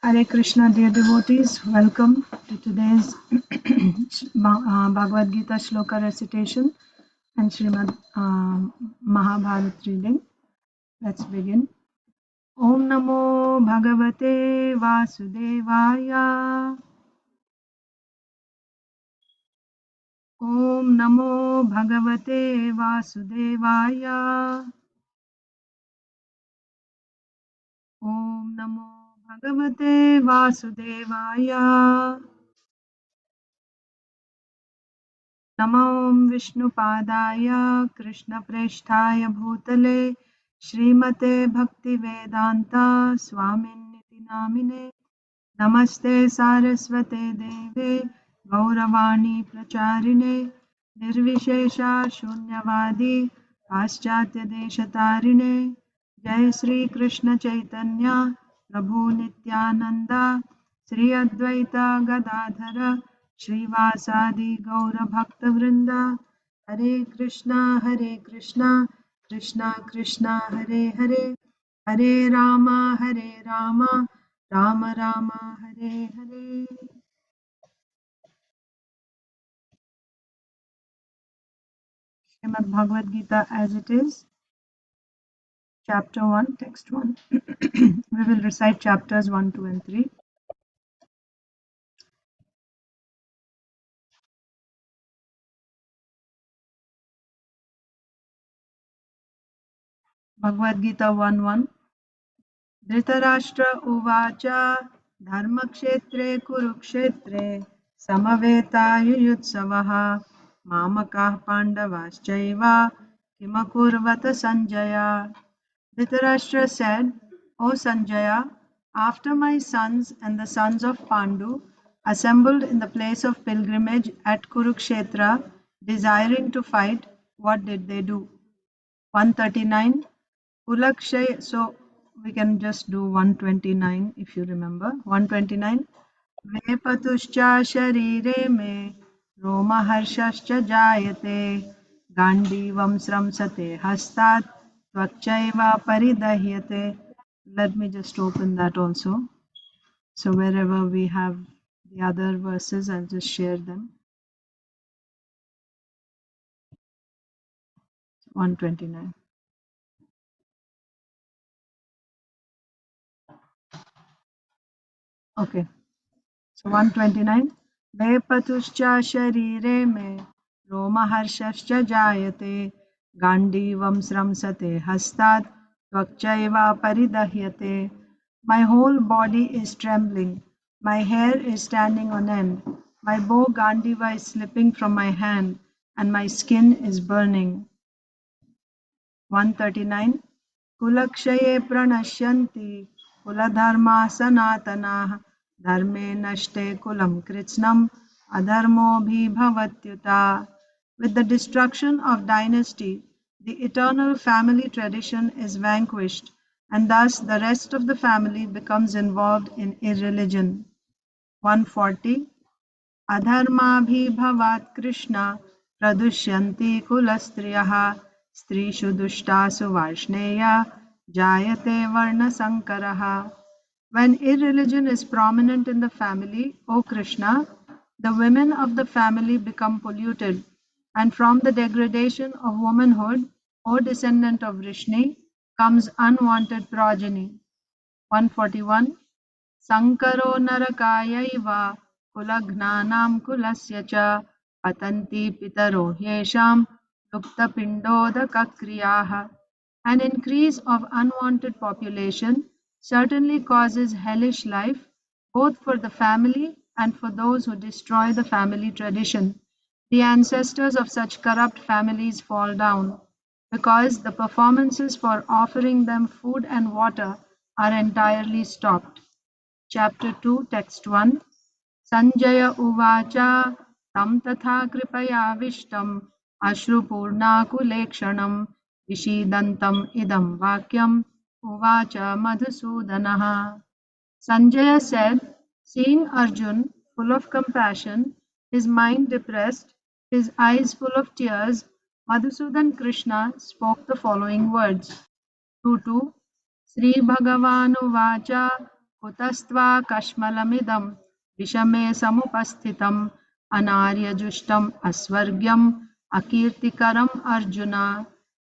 Hare Krishna, dear devotees, welcome to today's Bhagavad Gita Shloka recitation and Srimad Mahabharata reading. Let's begin. Om Namo Bhagavate Vasudevaya. Om Namo Bhagavate Vasudevaya. Om Namo Bhagavate Vasudevaya. नमो विष्णुपादाय कृष्णप्रेष्ठाय भूतले श्रीमते भक्तिवेदान्ता स्वामिन्निति नामिने नमस्ते सारस्वते देवे गौरवाणी प्रचारिणे निर्विशेषा शून्यवादी पाश्चात्यदेशतारिणे जय श्री कृष्ण चैतन्य प्रभु नित्यानंद श्री अद्वैत गदाधर श्रीवासादि गौर भक्तवृंद हरे Krishna Krishna Krishna Hare Hare Hare Ram Ram Ram Hare Hare. Srimad Bhagavad Gita as it is, chapter 1, text 1. We will recite chapters 1, 2 and 3. Bhagavad Gita 1:1. Dhritarashtra uvacha dharmakshetre kurukshetre samaveta mamakah pandavaschaiva kimakurvata sanjaya. Dhritarashtra said, O Sanjaya, after my sons and the sons of Pandu assembled in the place of pilgrimage at Kurukshetra, desiring to fight, what did they do? 139. Kulakshay, so we can just do 129 if you remember. 129. Vepatuscha sharire me romaharshascha jayate gandivam sramsate hastat tvakchaiva paridahyate. Let me just open that also. So wherever we have the other verses, I'll just share them. 129. Okay. So 129. Vepatuscha sharire me romaharshascha jayate gandivam sramsate hastat tvakchaiva paridahyate. My whole body is trembling. My hair is standing on end. My bow Gandiva is slipping from my hand and my skin is burning. 139. Kulakshaye pranashyanti kuladharma sanatanaha dharme nashte kulam kritsnam adharmo bhavatyuta. With the destruction of dynasty, the eternal family tradition is vanquished, and thus the rest of the family becomes involved in irreligion. 140. अधर्माभिभवात् Krishna प्रदुष्यन्ति कुलस्त्रियः स्त्रीषु दुष्टासु Varshney jayate varnasankarah. When irreligion is prominent in the family, O Krishna, the women of the family become polluted, and from the degradation of womanhood, O descendant of Vrishni, comes unwanted progeny. 141. Sankaro narakayaiva kulaghnanam kulasya cha patanti pitaro hyesham luktapindodakakriyaha. An increase of unwanted population certainly causes hellish life both for the family and for those who destroy the family tradition. The ancestors of such corrupt families fall down because the performances for offering them food and water are entirely stopped. Chapter 2, Text 1. Sanjaya Uvacha Tam Tatha Kripayavishtam Ashrupurnakulekshanam Vishidantam Idam Vakyam Uvacha Madhusudanaha. Sanjaya said, seeing Arjun full of compassion, his mind depressed, his eyes full of tears, Madhusudan Krishna spoke the following words. 2.2. श्रीभगवानुवाच कुतस्त्वा कश्मलमिदं विषमे समुपस्थितम् अनार्यजुष्टम् अस्वर्ग्यम् akirtikaram Arjuna.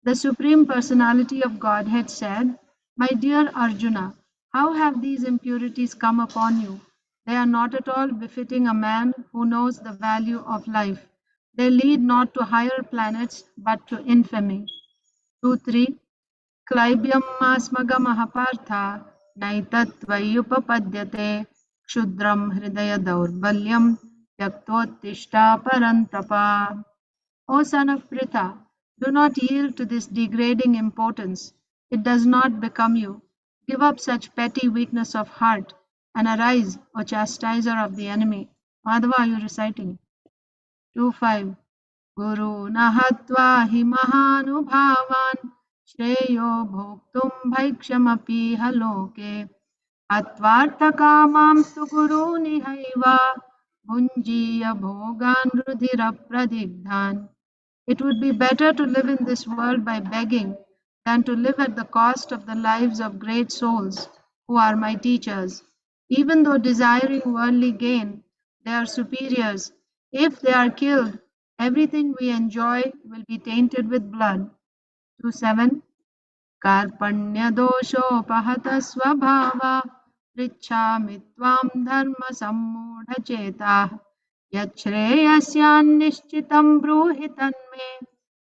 The Supreme Personality of Godhead said, My dear Arjuna, how have these impurities come upon you? They are not at all befitting a man who knows the value of life. They lead not to higher planets but to infamy. 2-3 क्लैब्यमास्मगमः Partha नैतत्त्वय्युपपद्यते क्षुद्रं हृदयदौर्बल्यं त्यक्तोत्तिष्ठ परन्तप. O son of Pritha, do not yield to this degrading importance. It does not become you. Give up such petty weakness of heart and arise, O chastiser of the enemy. Madhava, are you reciting? 2-5 गुरून् हत्वा हि महानुभावान् श्रेयो भोक्तुं भैक्षमपीह लोके हत्वार्थकामांस्तु गुरूनिहैव भुञ्जीय भोगान् रुधिरप्रदिग्धान्. It would be better to live in this world by begging than to live at the cost of the lives of great souls who are my teachers. Even though desiring worldly gain, they are superiors. If they are killed, everything we enjoy will be tainted with blood. 2-7 कार्पण्यदोषोपहत स्वभावा पृच्छामि त्वां धर्मसम्मूढचेताः यच्छ्रेयस्यान्निश्चितं ब्रूहि तन्मे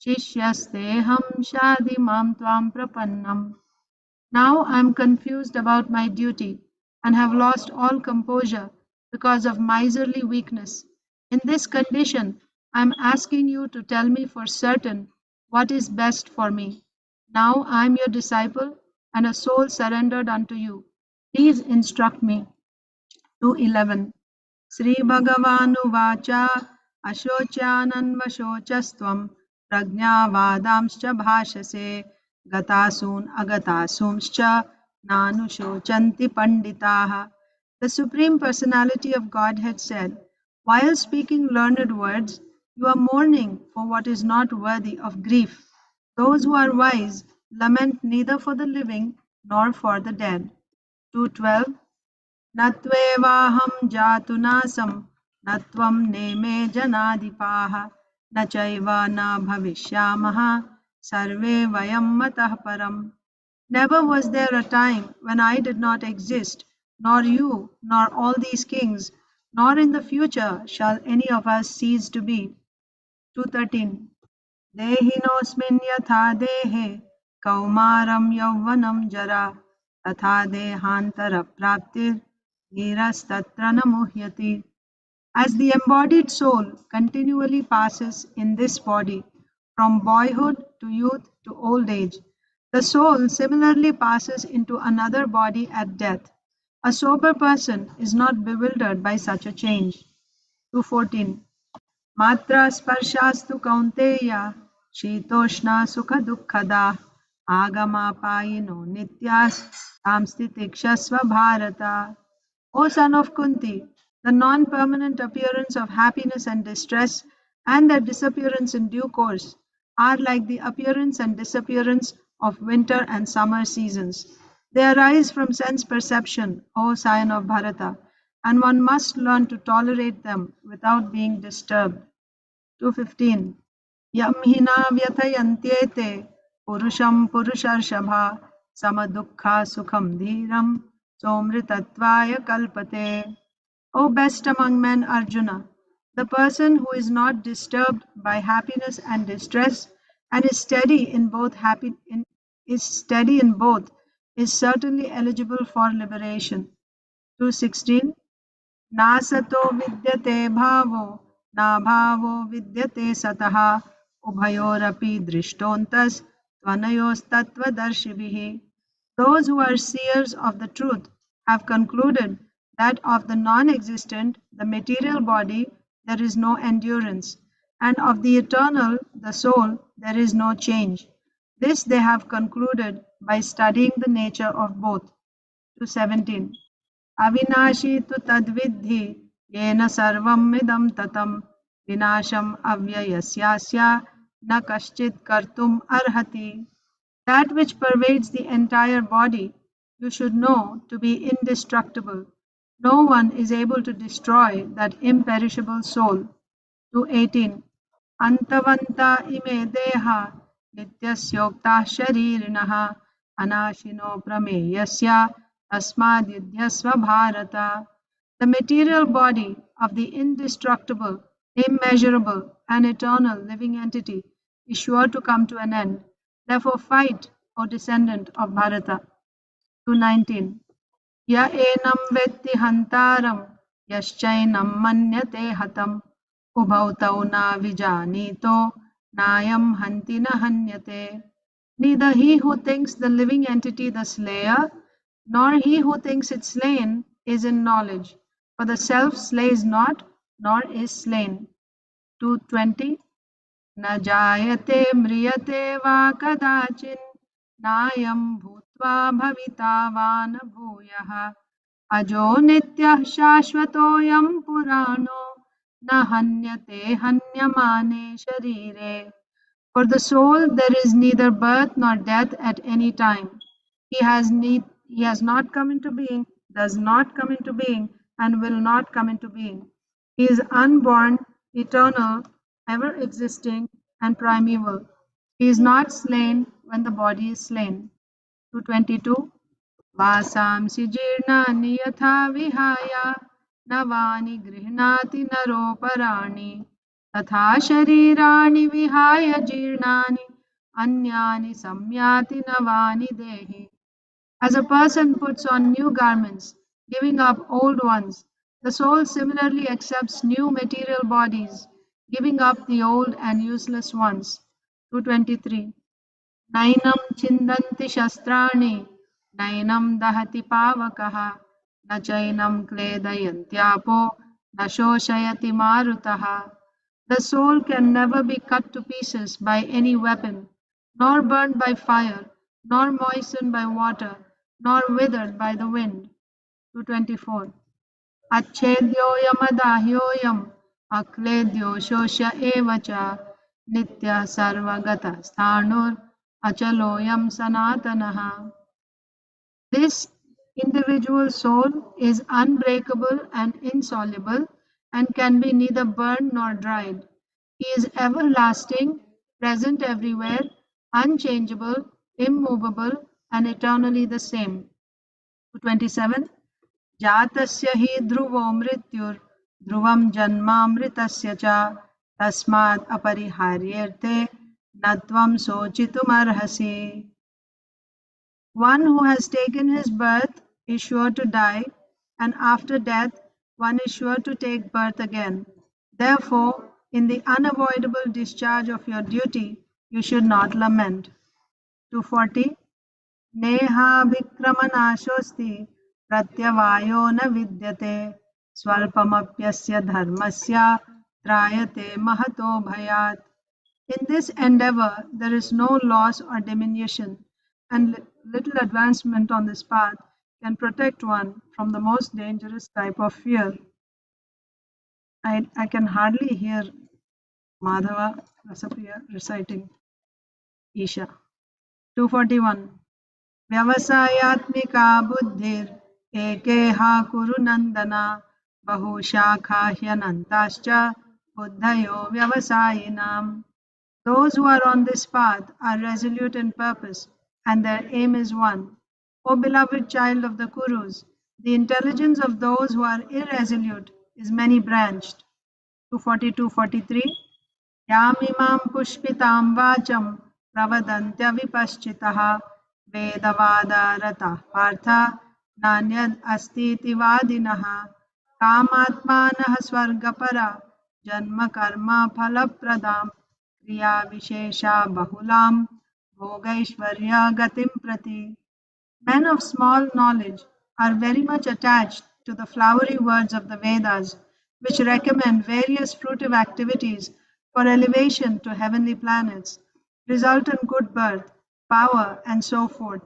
शिष्यस्तेऽहं शाधि मां त्वां प्रपन्नम्. Now I am confused about my duty and have lost all composure because of miserly weakness. In this condition, I am asking you to tell me for certain what is best for me. Now I am your disciple and a soul surrendered unto you. Please instruct me. 2:11 श्रीभगवानुवाच अशोच्यानन्वशोचस्त्वं प्रज्ञावादांश्च भाषसे गतासून् अगतासूंश्च नानुशोचन्ति पंडिताः. The Supreme Personality of Godhead said, while speaking learned words, you are mourning for what is not worthy of grief. Those who are wise lament neither for the living nor for the dead. 2:12 न त्वेवाहं जातु नासं न त्वं नेमे जनाधिपाः न चैव न भविष्यामः सर्वे वयं मतः परम्. Never was there a time when I did not exist, nor you, nor all these kings, nor in the future shall any of us cease to be. 2:13 देहिनोऽस्मिन् यथा देहे कौमारं यौवनं जरा तथा देहान्तरप्राप्तिर् धीरस्तत्र न मुह्यति. As the embodied soul continually passes in this body from boyhood to youth to old age, the soul similarly passes into another body at death. A sober person is not bewildered by such a change. 2:14 मात्रा स्पर्शास्तु कौन्तेय शीतोष्ण सुख दुःखदा आगमापायिनो नित्यास्तां स्थितिक्षस्व Bharat. O son of Kunti, the non-permanent appearance of happiness and distress and their disappearance in due course are like the appearance and disappearance of winter and summer seasons. They arise from sense perception, O scion of Bharata, and one must learn to tolerate them without being disturbed. 2:15 Yam hina vyathayantyete purusham purusharshambha samadukha sukham dhiram somritatvaya kalpate. O best among men, Arjuna, the person who is not disturbed by happiness and distress and is steady in both is certainly eligible for liberation. 2:16 नासतो विद्यते भावो नाभावो विद्यते सतः उभयोरपि दृष्टोऽन्तस्त्वनयोस्तत्त्वदर्शिभिः. Those who are seers of the truth have concluded that of the non-existent, the material body, there is no endurance, and of the eternal, the soul, there is no change. This they have concluded by studying the nature of both. 2:17 अविनाशी तु तद्विद्धि येन सर्वम् इदं ततं विनाशम् अव्ययस्यास्य न कश्चित् कर्तुम् अर्हति. That which pervades the entire body, you should know to be indestructible. No one is able to destroy that imperishable soul. 218. Antavanta ime deha nityasyokta sharirinaha anashino prameyasya tasmadidhyasva bharata. The material body of the indestructible, immeasurable, and eternal living entity is sure to come to an end. Therefore, fight, O descendant of Bharata. 219. Ya enam vetti hantaram yaschainam manyate hatam ubhau tau na vijanito nayam hanti na hanyate. Neither he who thinks the living entity the slayer, nor he who thinks it slain is in knowledge. For the self slays not, nor is slain. 220. न जायते म्रियते वा कदाचिन् नायं भूत्वा भविता वा न भूयः अजो नित्यः शाश्वतोऽयं पुराणो न हन्यते हन्यमाने शरीरे. For the soul there is neither birth nor death at any time. He has not come into being, does not come into being, and will not come into being. He is unborn, eternal, ever existing, and primeval. He is not slain when the body is slain. 222. वासांसि जीर्णानि यथा विहाय नवानि गृह्णाति नरोपराणि तथा शरीराणि विहाय जीर्णानि अन्यानि संयाति नवानि देहि. As a person puts on new garments, giving up old ones, the soul similarly accepts new material bodies, giving up the old and useless ones. 223. नैनं छिन्दन्ति शस्त्राणि नैनं दहति पावकः न चैनं क्लेदयन्त्यापो न शोषयति मारुतः. The soul can never be cut to pieces by any weapon, nor burned by fire, nor moistened by water, nor withered by the wind. 224. अच्छेद्योऽयमदाह्योऽयम् अक्लेद्यो शोष्य एव च नित्यः सर्वगतः स्थाणुर् achaloyam sanatanaha. This individual soul is unbreakable and insoluble and can be neither burned nor dried. He is everlasting, present everywhere, unchangeable, immovable, and eternally the same. 27. जातस्य हि ध्रुवो मृत्युर् ध्रुवं जन्मामृतस्य च तस्माद् अपरिहार्येऽर्थे न त्वं शोचितुमर्हसि. One who has taken his birth is sure to die, and after death one is sure to take birth again. Therefore, in the unavoidable discharge of your duty, you should not lament. 240. नेहाभिक्रमनाशोऽस्ति प्रत्यवायो न विद्यते स्वल्पमप्यस्य धर्मस्य त्रायते महतो भयात्. In this endeavor, there is no loss or diminution, and little advancement on this path can protect one from the most dangerous type of fear. I can hardly hear Madhava Rasapriya reciting Isha. 241. व्यवसायात्मिका बुद्धिर् एकेहा कुरु नन्दन बहुशाखा ह्यनन्ताश्च बुद्धयो व्यवसायिनाम्. Those who are on this path are resolute in purpose, and their aim is one. O beloved child of the Kurus, the intelligence of those who are irresolute is many-branched. 242-43. Yamimam pushpitam vacham pravadantya vipaschitaha vedavada ratah partha nanyad astiti vadinaha kamatmanah swargapara janma karma phalapradam kriya vishesha bahulam bhogaishvarya gatim prati. Men of small knowledge are very much attached to the flowery words of the Vedas, which recommend various fruitive activities for elevation to heavenly planets, resultant good birth, power, and so forth.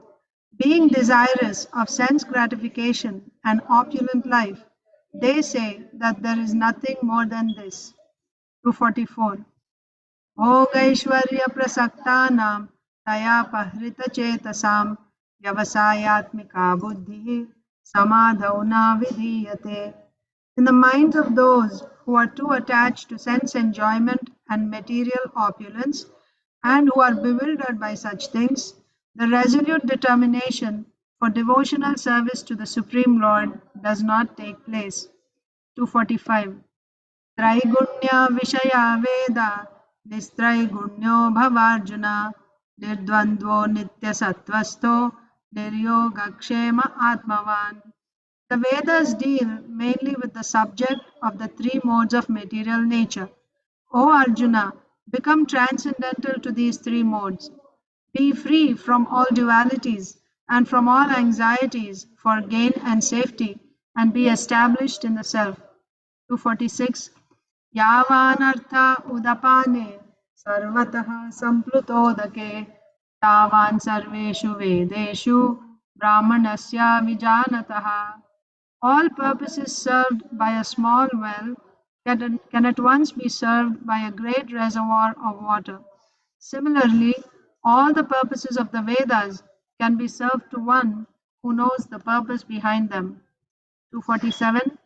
Being desirous of sense gratification and opulent life, they say that there is nothing more than this. 244. भोगैश्वर्यप्रसक्तानां तयापहृतचेतसां vyavasayatmika buddhi samadhau na vidhiyate. In the minds of those who are too attached to sense enjoyment and material opulence, and who are bewildered by such things, the resolute determination for devotional service to the Supreme Lord does not take place. 245. त्रैगुण्य विषया वेद निस्त्रैगुण्यो भवार्जुन निर्द्वन्द्वो नित्यसत्त्वस्थो निर्योगक्षेम आत्मवान्. The Vedas deal mainly with the subject of the three modes of material nature. O Arjuna, become transcendental to these three modes. Be free from all dualities and from all anxieties for gain and safety, and be established in the self. 246. यावानर्थ उदपाने सर्वतः सम्प्लुतोदके तावान् सर्वेषु वेदेषु ब्राह्मणस्य विजानतः. All purposes served by a small well can at once be served by a great reservoir of water. Similarly, all the purposes of the Vedas can be served to one who knows the purpose behind them. 247.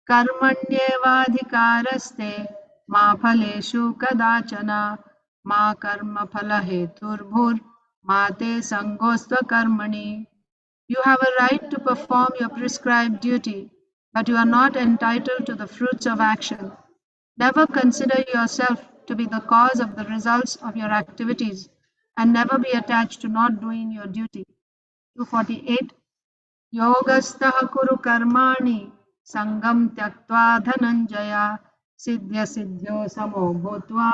कर्मण्येवाधिकारस्ते मा फलेषु कदाचन मा कर्मफलहेतुर्भुर्मा ते सङ्गोऽस्त्वकर्मणि. You have a right to perform your prescribed duty, but you are not entitled to the fruits of action. Never consider yourself to be the cause of the results of your activities, and never be attached to not doing your duty. 248. योगस्थः कुरु कर्माणि सङ्गं त्यक्त्वा धनञ्जय सिद्ध्यसिद्ध्यो समो भूत्वा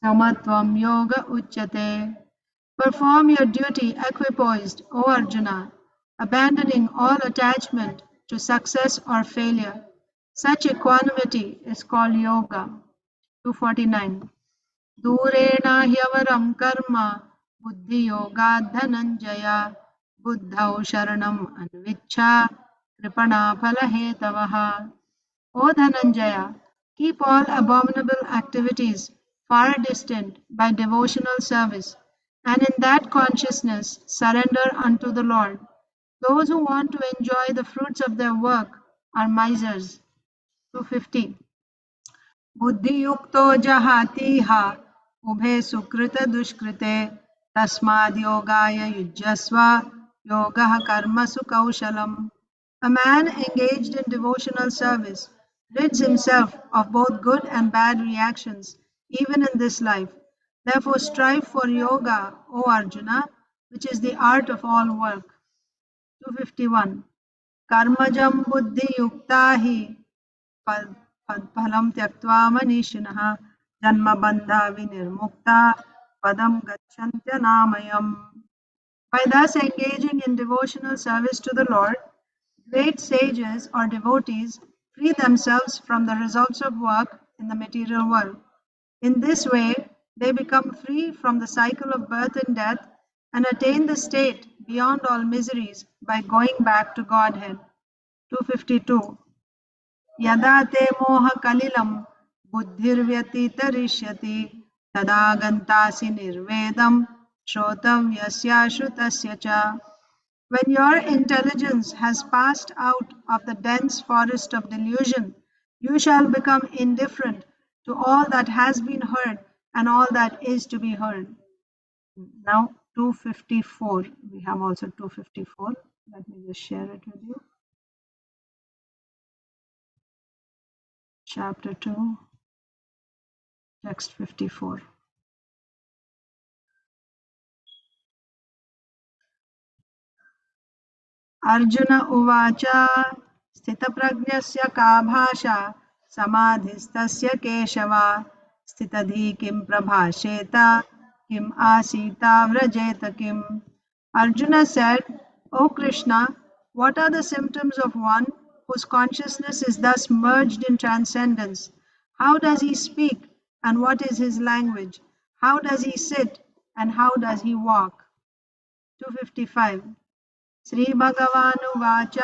समत्वं योग उच्यते. Perform your duty equipoised, O Arjuna, abandoning all attachment to success or failure. Such equanimity is called yoga. 249. दूरेण ह्यवरं कर्म बुद्धियोगात् धनञ्जय बुद्धौ शरणम् अन्विच्छ कृपणाफलहेतवः. O Dhananjaya, keep all abominable activities far distant by devotional service, and in that consciousness surrender unto the Lord. Those who want to enjoy the fruits of their work are misers. 250. बुद्धियुक्तो जहातीह उभे सुकृत दुष्कृते तस्माद् योगाय युज्यस्व योगः कर्मसु कौशलम्. A man engaged in devotional service rids himself of both good and bad reactions, even in this life. Therefore strive for yoga, O Arjuna, which is the art of all work. 251. Karmajam buddhi yukta hi फलं त्यक्त्वा मनीषिणः जन्मबन्धा विनिर्मुक्ता padam गच्छन्त्यनामयम्. By thus engaging in devotional service to the Lord, great sages or devotees free themselves from the results of work in the material world. In this way, they become free from the cycle of birth and death and attain the state beyond all miseries by going back to Godhead. 252. यदा ते मोहकलिलं बुद्धिर्व्यतितरिष्यति तदा गन्तासि निर्वेदं श्रोतव्यस्य श्रुतस्य च. When your intelligence has passed out of the dense forest of delusion, you shall become indifferent to all that has been heard and all that is to be heard. Now 254. We have also 254. Let me just share it with you. Chapter 2, text 54. Arjun उवाच स्थितप्रज्ञस्य का भाषा समाधिस्तस्य केशव स्थितधि किं प्रभाषेत किम आसीता व्रजेत किम. Arjuna said, O Krishna, what are the symptoms of one whose consciousness is thus merged in transcendence? How does he speak and what is his language? How does he sit and how does he walk? 255. श्रीभगवानुवाच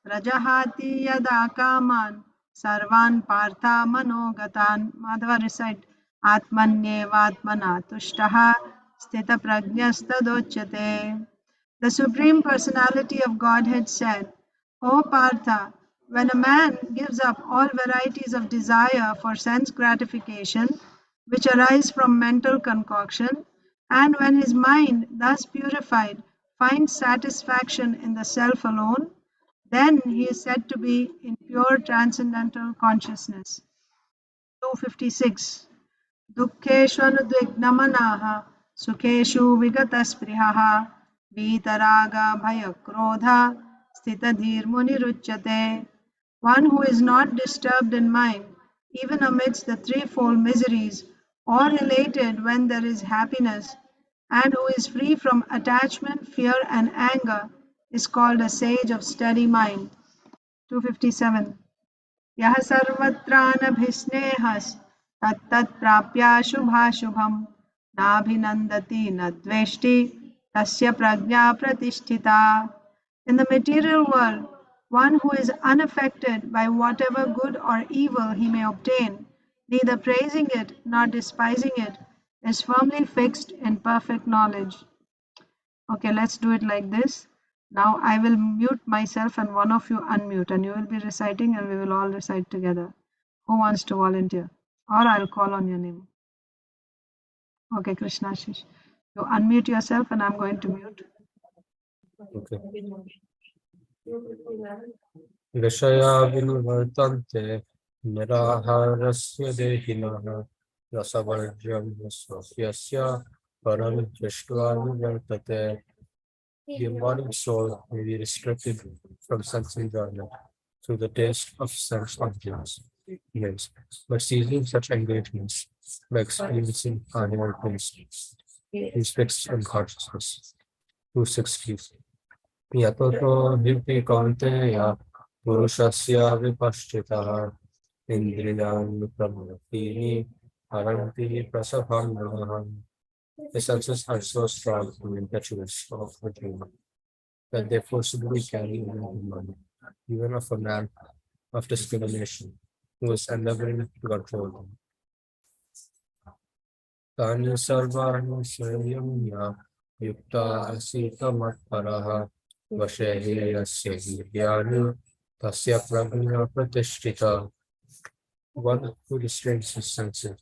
प्रजहाति यदा कामान् सर्वान् पार्थामनोगतान्. Madhava recite आत्मन्येवात्मना तुष्टः स्थितप्रज्ञस्तदोच्यते. The Supreme Personality of Godhead said, O Partha, when a man gives up all varieties of desire for sense gratification, which arise from mental concoction, and when his mind, thus purified, finds satisfaction in the self alone, then he is said to be in pure transcendental consciousness. 256. दुःखेष्वनुद्विग्नमनाः सुखेषु विगतस्पृहः वीतरागभयक्रोधा स्थितधीर्मुनिरुच्यते. One who is not disturbed in mind, even amidst the threefold miseries, or elated when there is happiness, and who is free from attachment, fear, and anger, is called a sage of steady mind. 257. यः सर्वत्रानभिस्नेहस्तत्तत्प्राप्याशुभाशुभं नाभिनन्दति न द्वेष्टि तस्य प्रज्ञा प्रतिष्ठिता. In the material world, one who is unaffected by whatever good or evil he may obtain, neither praising it nor despising it, is firmly fixed in perfect knowledge. Okay, let's do it like this. Now I will mute myself and one of you unmute, and you will be reciting and we will all recite together. Who wants to volunteer? Or I'll call on your name. Okay, Krishna Shish. You unmute yourself and I'm going to mute. Okay. Vishaya vinuvartante niraharasya dehinah rasavarjam swasya param drishtva nivartate. The embodied soul may be restricted from sense enjoyment through the taste of sense objects. Yes, but seizing such engagements by experiencing animal taste is fixed in consciousness. 260. Yatoto hirti kaunteya purushasya vipashchitah indriyani pramutini haranti prasabhamnah. The senses are so strong and impetuous of the dream that they forcibly carry away the mind, even of a man of discrimination who is endeavoring to control them. Tani sarvani swayamya yukta asita matparaha vashehi yasya vyani tasya prabhya pratishtita. One who restrains his senses,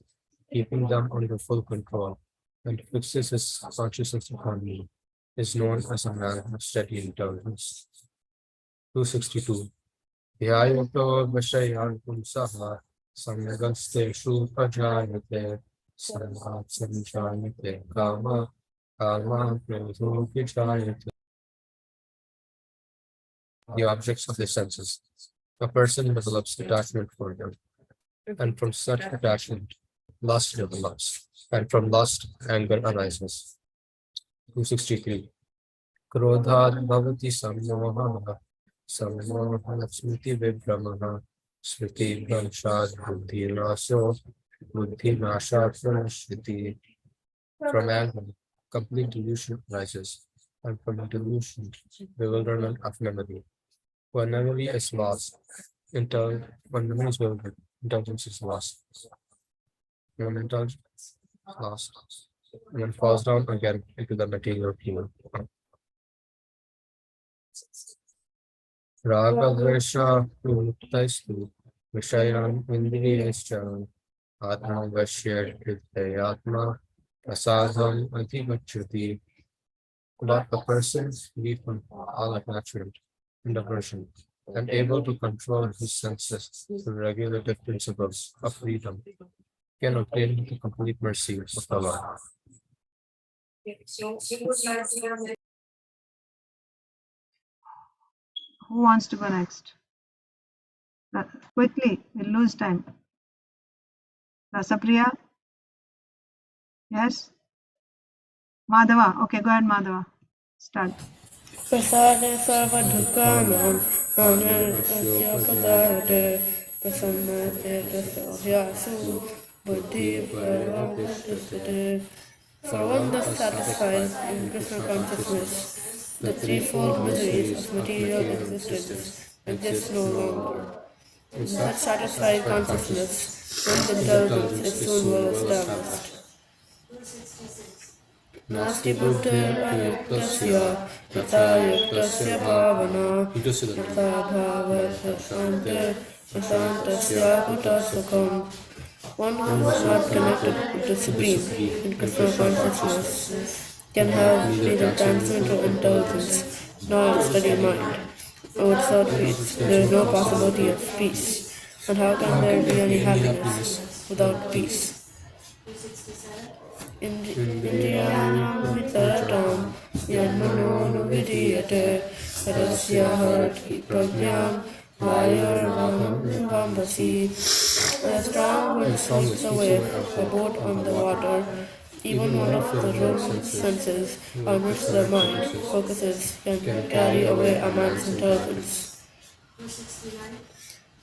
keeping them under full control, and fixes his consciousness upon me, is known as a man of steady intelligence. 262. Dhyayato Vashayan Pumsaha Samyagasteshu Prajayate Sarvat Sanchayate Kama Kama Pradhu Vichayate. The objects of the senses. A person develops attachment for them, and from such attachment, lust develops, and from lust, anger arises. 263. Krodhat bhavati sammoha sammoha smriti vibhramaha smriti bhanshad buddhi naso buddhi nashat pranashriti. From anger, complete delusion arises, and from delusion, bewilderment of memory. When memory is lost, when memory is bewildered, intelligence is lost. When intelligence is lost, and then falls down again into the material field. Ragadvesha Mutaistu Vishayan Indriyascha Atma Vashya Yatma Prasadam Adhivachati. But a person free from all attachment and aversion and able to control his senses through regulative principles of freedom can obtain the complete mercy of the Lord. Who wants to go next? Quickly, we'll lose time. Rasapriya? Yes? Madhava. Okay, go ahead, Madhava. Start. Prasade sarvadhukanam anarasya padayate prasannate tasyasu buddhi pratisthite. For one thus satisfied in Krishna consciousness, the threefold miseries of material existence exist no longer. In such satisfied consciousness, one's intelligence is soon well established. नास्ति बुद्धिर्युक्तस्य यथा युक्तस्य भावना यथा भावः शान्तस्य कुतः सुखम्. One who is not connected with the Supreme in Krishna consciousness can have neither transcendental intelligence nor a steady mind. And without peace, there is no possibility of peace. And how can there be any happiness without peace? Indriyanam vitaratam yadmanonuvidiyate tadasya prajnam vayarvambasi. A strong wind sweeps away a boat on the water. Even one of the Roman senses on which the mind focuses can carry away a man's intelligence.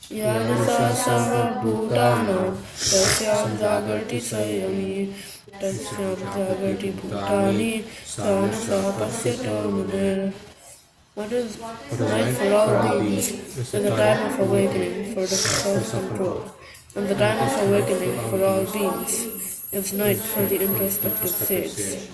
Yanasa sarvabhutanam tasyam jagarti sayami tasyam jagarti bhutani sanasa pasyato munir. What is night for all beings is the time of awakening for the self-control, and the time of awakening for all beings is night for the introspective sage.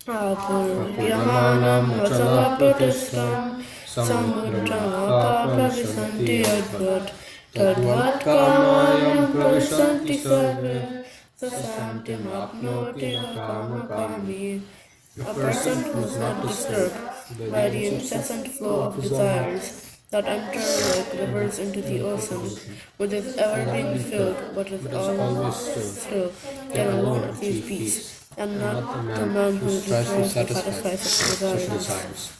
Apuryamanam vacalapratistam samuddramapapravisanti advat tadvat kamayam pravisanti sarve sasantim apnoti kamakami. A person who is not disturbed by the incessant flow of desires that enter like rivers into the ocean, which is ever being filled but is always still, can alone achieve peace, and not the man who tries to satisfy such desires.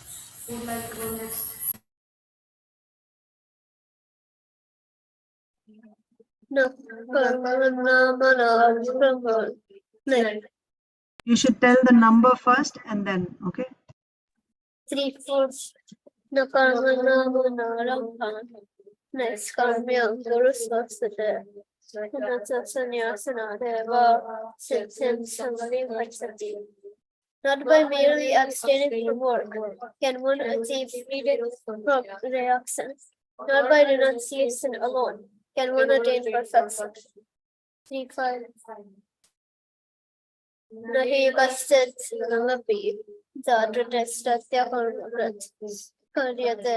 You should tell the number first and then, okay? 3, 4. Next, Karmya Guru Swasthata. Not by merely abstaining from work can one achieve freedom from reactions. Not by renunciation alone can one attain perfection. 3, 5. Nahi kastat namapi jadratyastatya karmat karyate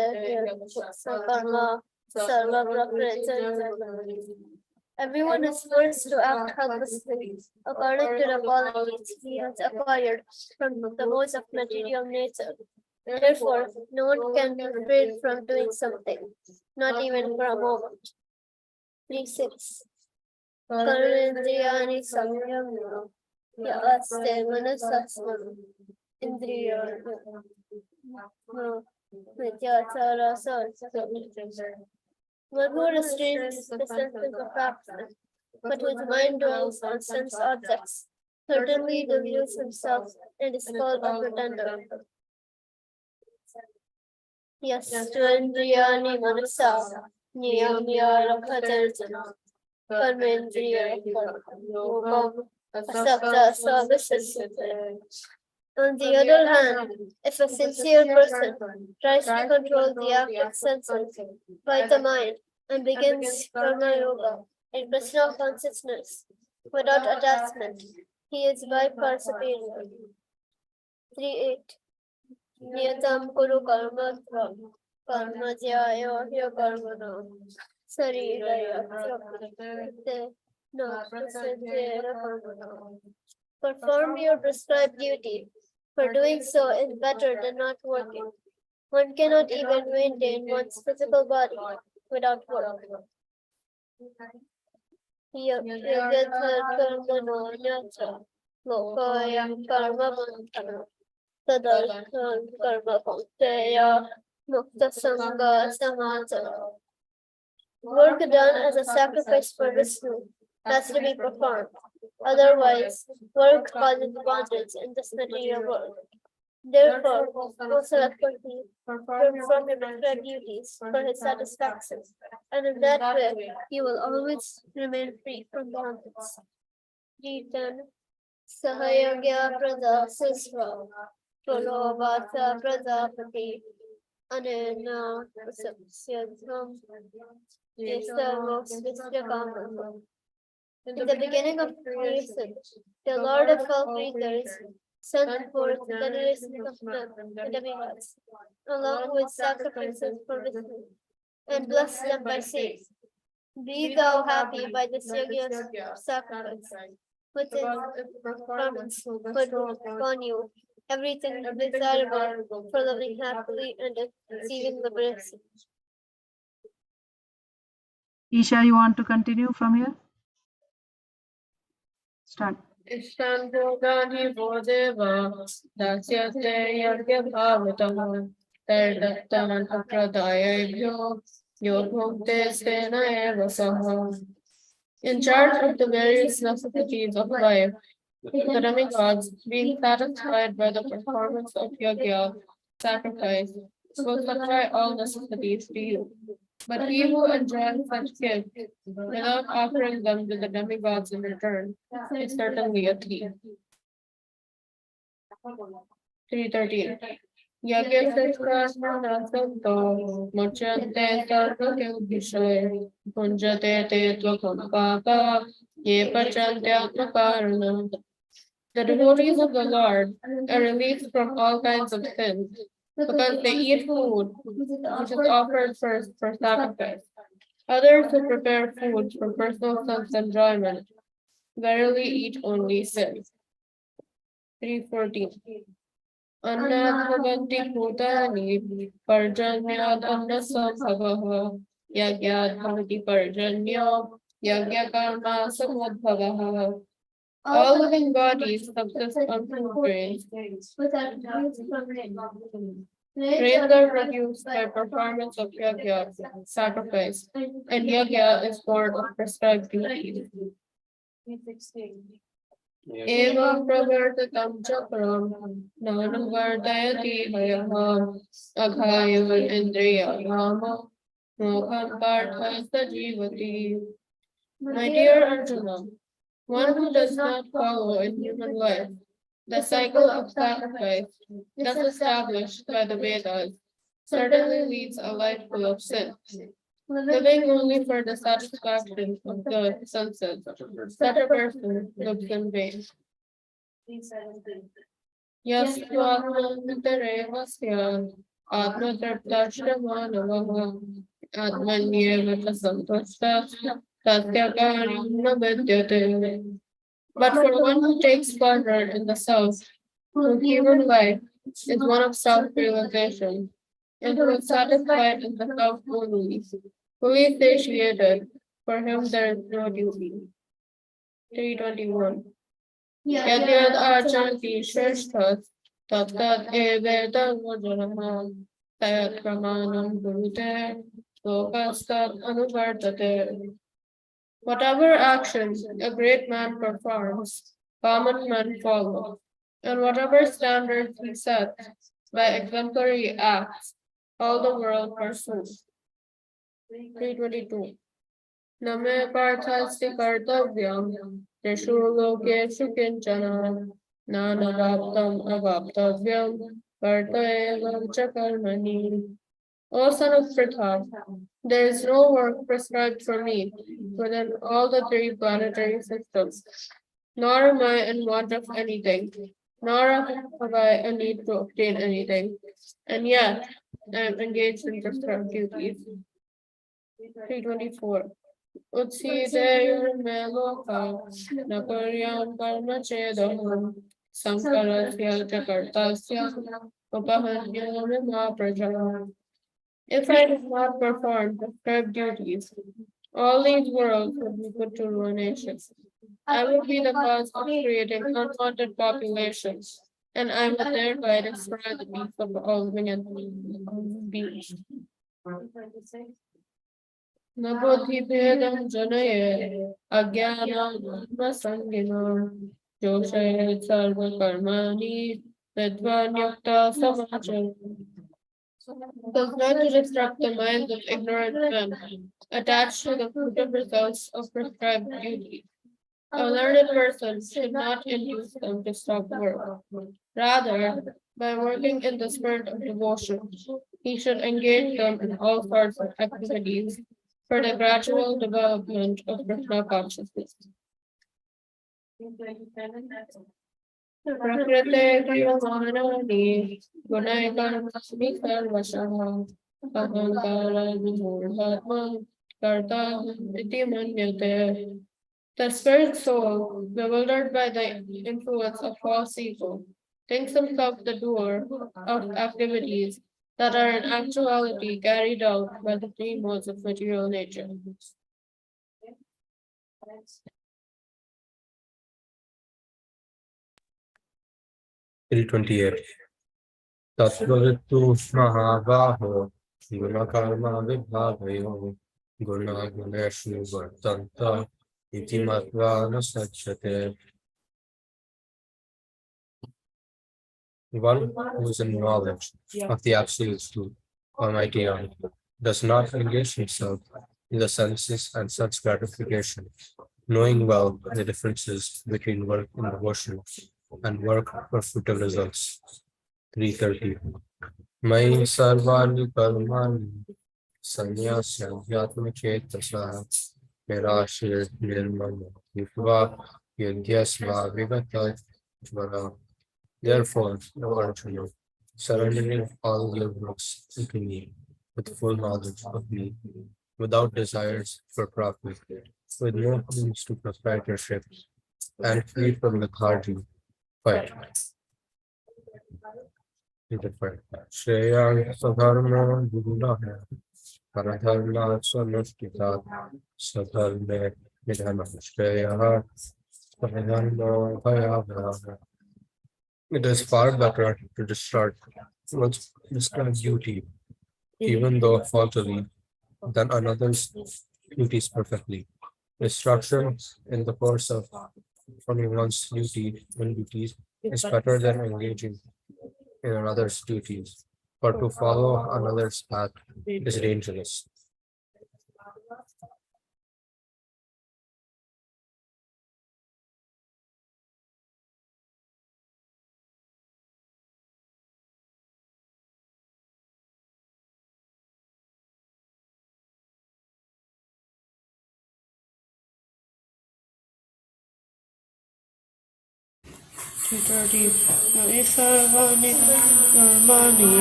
sakarma sarva prakriti. Everyone is forced to act helplessly according to the qualities he has acquired from the modes of material nature. Therefore, no one can be freed from doing something, not even for a moment. 3, 6. Karmendriyani samyamya yaste manasasman indriya vidyachara sarsa. One who restrains the senses of action, but whose mind dwells on sense objects, certainly deludes himself and is called a pretender. Yes, Indriyani manasa niyamya rakhatarjana karmendriya yogam asakta savisasya. On the other hand, if a sincere person tries to control the active senses by the mind and begins karma yoga in personal consciousness without attachment, he is by far superior. 3, 8. Niyatam kuru karma karma jyayo hya karma no sariraya prakrite no prasajera karma no. Perform your prescribed duty, for doing so is better than not working. One cannot even maintain one's physical body without work. Lokoyam karma bandhana tadartham karma kaunteya mukta sangha samachara. Work done as a sacrifice for Vishnu has to be performed. Otherwise, work causes bondage in this material world. Therefore, most eloquently perform your prescribed duties for his satisfaction, and in that way, you will always remain free from bondage. 3:10. Sahayagya prada sisva pralobhata pradapati anena sapsyadham yesavosvisya kamam. In the beginning of creation, the Lord of all creatures sent forth generations of men and demigods, along with sacrifices for Vishnu, and blessed them by saying, Be thou happy by this yajna sacrifice, with its performance put upon you everything desirable for living happily and achieving liberation. Isha, you want to continue from here? Start. Ishtanbhodani Vodeva, Dasyate Yagya Bhavatam, Tardaktan Apradayabhyo, Yobhukte Sena Eva Saha. In charge of the various necessities of life, the demigods, being satisfied by the performance of yajna, sacrifice, will supply all necessities to you. But he who enjoys such gifts without offering them to the demigods in return is certainly a thief. 313. Yajna-sastra-sanasanto muchyante sarva-kilbhishay punjate te tvakam papa ye pachantya-atmakaranam. The devotees of the Lord are released from all kinds of sins because they eat food which is offered first for sacrifice. Others who prepare food for personal self-enjoyment verily eat only sin. 314. Annat bhavanti bhutani parjanyad annasambhavaha yagyad bhavati parjanyo yagyakarma samudbhavaha. All living bodies subsist on food grains. Grains are produced by performance of yajna, sacrifice, and yajna is born of prescribed duties. Evam pravartatam chakram nanam vardayati hayam aghayaval indriya yama mokham parthasta jivati. My dear Arjuna, one who does not follow in human life the cycle of sacrifice thus established by the Vedas certainly leads a life full of sin. Living only for the satisfaction of the senses, such a person lives in vain. Yastvatmantareva sya atmatraptashthamanavaha atmanyeva santushta tasya karyam na vidyate. But for one who takes pleasure in the self, whose human life is one of self-realization, and who is satisfied in the self only, fully satiated, for him there is no duty. 321. Yadyad achanti shreshthas tattat eveta vajanaha tayat pramanam gurute lokastat anuvartate. Whatever actions a great man performs, common men follow, and whatever standards he sets by exemplary acts, all the world pursues. 322. Name parthasti kartavyam, teshu lokeshu kinchana, nanavaptam avaptavyam, karta eva cha karmani. O son of Pritha, there is no work prescribed for me within all the three planetary systems, nor am I in want of anything, nor have I a need to obtain anything, and yet I am engaged in prescribed duties. 324. Utsideyur meloka nakuryam karma chedaham sankarasya chakartasya upahanyam praja. If I did not perform prescribed duties, all these worlds would be put to ruination. I would be the cause of creating unwanted populations, and I would thereby destroy the peace of all living beings. Nabodhi bhedam janaye ajnana sangina joshaye sarva karmani tadvanyakta samachara. Does not to disrupt the minds of ignorant men attached to the fruitive results of prescribed duty. A learned person should not induce them to stop work. Rather, by working in the spirit of devotion, he should engage them in all sorts of activities for the gradual development of Krishna consciousness. Prakrite kriyamanani gunaikarmasmi sarvasaham ahankara vimurhatma karta iti manyate. The spirit soul, bewildered by the influence of false ego, thinks himself the doer of activities that are in actuality carried out by the three modes of material nature. 328. Tattvavitu Mahabaho Gunakarma Vibhavayo Guna Guneshu Vartanta Iti Matva Nasachate. One who is in knowledge of the Absolute Truth, Almighty God, does not engage himself in the senses and sense gratification, knowing well the differences between work in devotion and work for fruitive results. 330. Mai sarvani karmani sanyasyavyatmachetasa nirashir nirmana yutva yudhyasva vigata jvara. Therefore, O Arjuna, surrendering all your works to me with full knowledge of me, without desires for profit, with no claims to proprietorship, and free from lethargy, fight. Shreyang sadharma guruna paradharma sanushtitat sadharme nidhana shreya paradharma bhayavara. It is far better to discharge one's prescribed duty, even though faultily, than another's duties perfectly. Instruction in the course of performing one's duties is better than engaging in another's duties, for to follow another's path is dangerous. Chittati Sarvani Karmani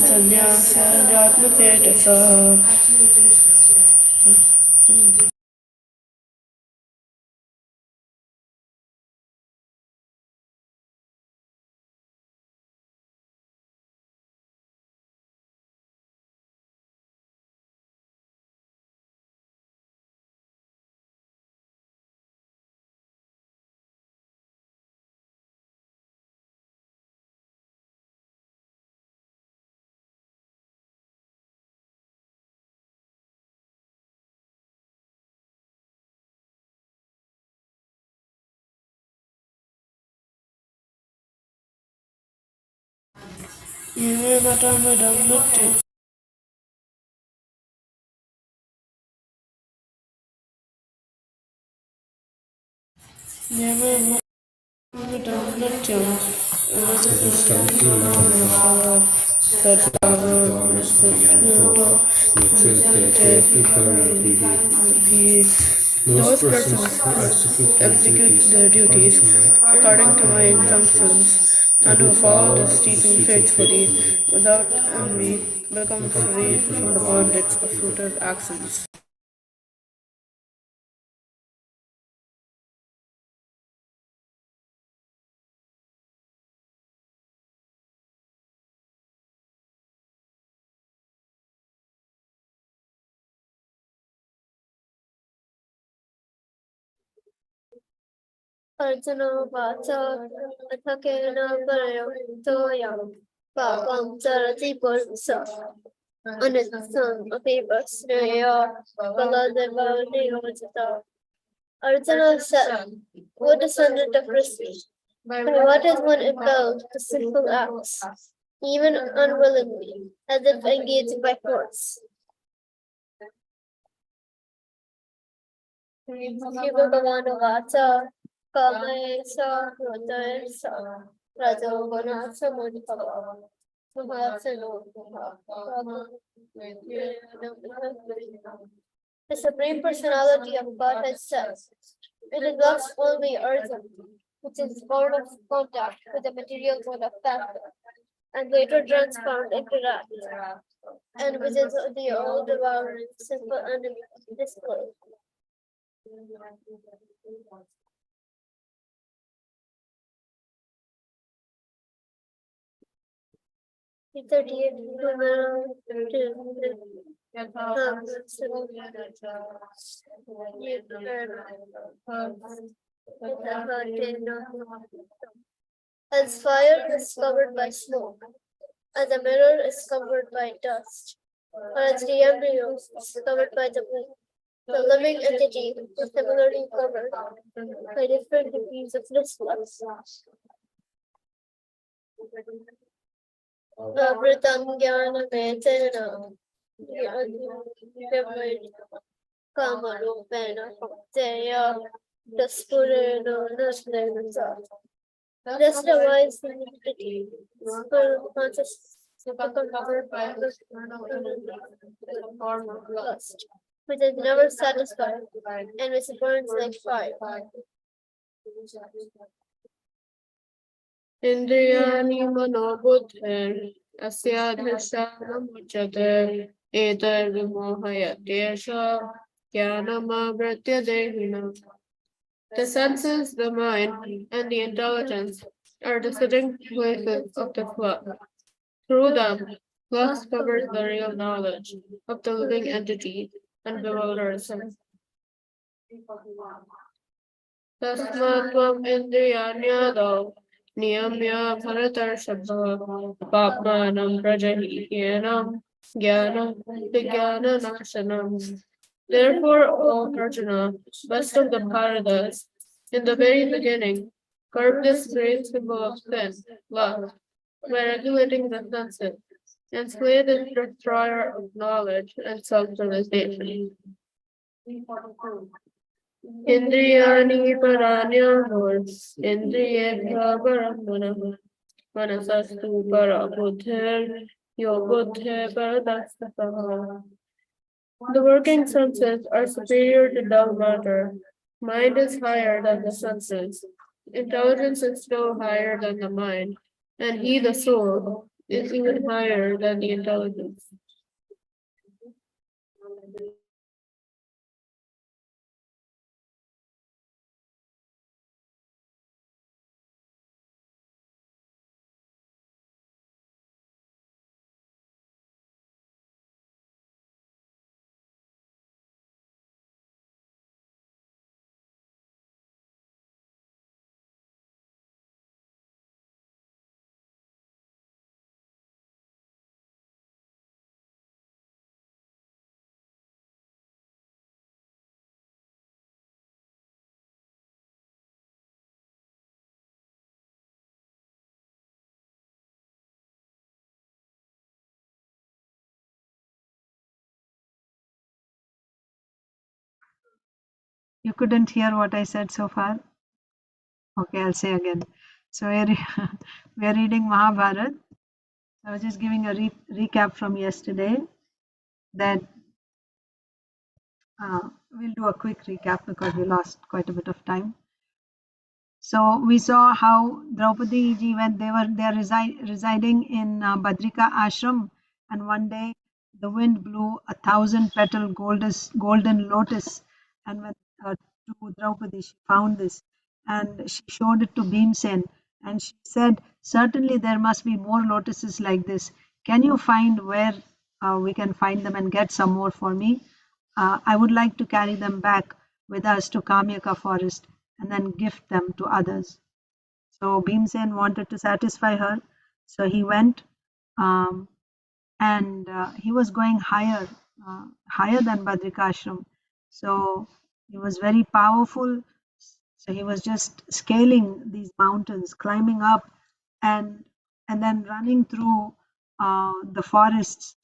Sanyasyadyatmatetasa. Yeme Matamadam Nutya. Yeme Matamadam Nutya. Those persons who execute their duties according to my injunctions and who follow this teaching faithfully without envy become free from the bondage of fruitive actions. Arjuna Vacha Athakena Parayotoyam Papam Sarati Pursa Anitham Apipasreya Baladeva Niyojita. Arjuna said, "What is under the Krishna? And what is one impelled to sinful acts, even unwillingly, as if engaged by force?" Bhagavana Vacha Kamesa Hridayasa Rajogana Samudipava Mahasano. The Supreme Personality of Godhead says, It is thus only artha, which is born of contact with the material mode of factor, and later transformed into Raj, and which is the all-devouring simple enemy of display. The 38 as fire is covered by smoke, as a mirror is covered by dust, or as the embryo is covered by the womb. The living entity is similarly covered by different degrees of listless. Vritam Jnana Kamarupena Teya Daspureno Nasnevasa. This device the entity for consciousness become covered by the form of lust, which is never satisfied and which burns like fire. Indriyani manobudhir asyadhishanamujjate etar vimohayatyesha jnanamavritya dehina. The senses, the mind, and the intelligence are the sitting places of the flood. Through them, lust covers the real knowledge of the living entity and bewilders him. Tasmatvam indriyanyado niyamya bharatarshava papmanam prajahiyanam jnanam vijnana nasanam. Therefore, O Arjuna, best of the Bharatas, in the very beginning, curb this great symbol of sin, love, by regulating the senses, and slay this destroyer of knowledge and self-realization. Indriyani paranyahur, indriyebhya param manah, manasastu para buddhir, yo buddhe paradastaha. The working senses are superior to dull matter. Mind is higher than the senses. Intelligence is still higher than the mind, and he, the soul, is even higher than the intelligence. You couldn't hear what I said so far? Okay, I'll say again. So we're reading Mahabharata. I was just giving a recap from yesterday. That we'll do a quick recap because we lost quite a bit of time. So we saw how Draupadi ji, when they are residing in Badrika ashram, and one day the wind blew 1,000-petal golden lotus, and when to Draupadi she found this, and she showed it to Bhimsen, and she said, "Certainly there must be more lotuses like this. Can you find where we can find them and get some more for me? I would like to carry them back with us to Kamyaka forest and then gift them to others." So Bhimsen wanted to satisfy her, so he went, um, and he was going higher than Badrikashram. So he was very powerful. So he was just scaling these mountains, climbing up, and then running through the forests,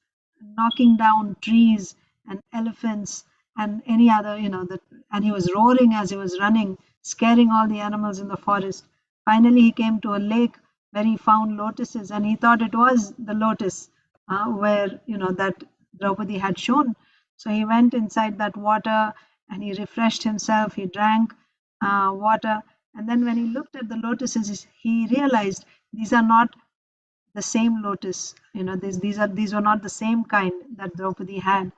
knocking down trees and elephants and any other, and he was roaring as he was running, scaring all the animals in the forest. Finally, he came to a lake where he found lotuses, and he thought it was the lotus where that Draupadi had shown. So he went inside that water and he refreshed himself. He drank, water. And then when he looked at the lotuses, he realized these are not the same lotus. These were not the same kind that Draupadi had.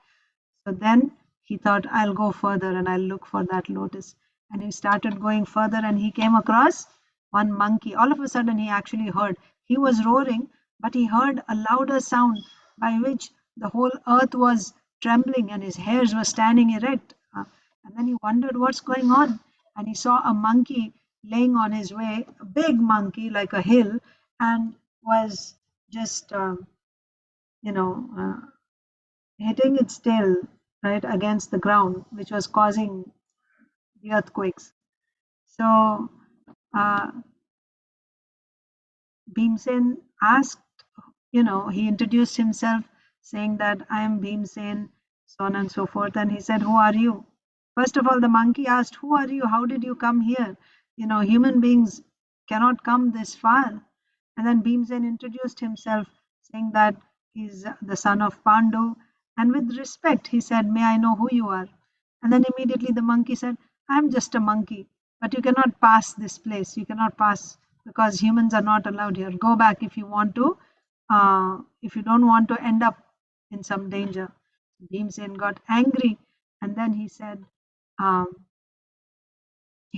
So then he thought, I'll go further and I'll look for that lotus. And he started going further and he came across one monkey. All of a sudden, he actually heard. He was roaring, but he heard a louder sound by which the whole earth was trembling and his hairs were standing erect. And then he wondered what's going on. And he saw a monkey laying on his way, a big monkey like a hill, and was just, you know, hitting its tail right against the ground, which was causing the earthquakes. So uh, Bhimsen asked, he introduced himself saying that I am Bhimsen, so on and so forth. And he said, who are you? First of all, the monkey asked, who are you? How did you come here? Human beings cannot come this far. And then Bhimsen introduced himself saying that he's the son of Pandu. And with respect, he said, may I know who you are? And then immediately the monkey said, I'm just a monkey, but you cannot pass this place. You cannot pass because humans are not allowed here. Go back if you want to, if you don't want to end up in some danger. Bhimsen got angry and then um,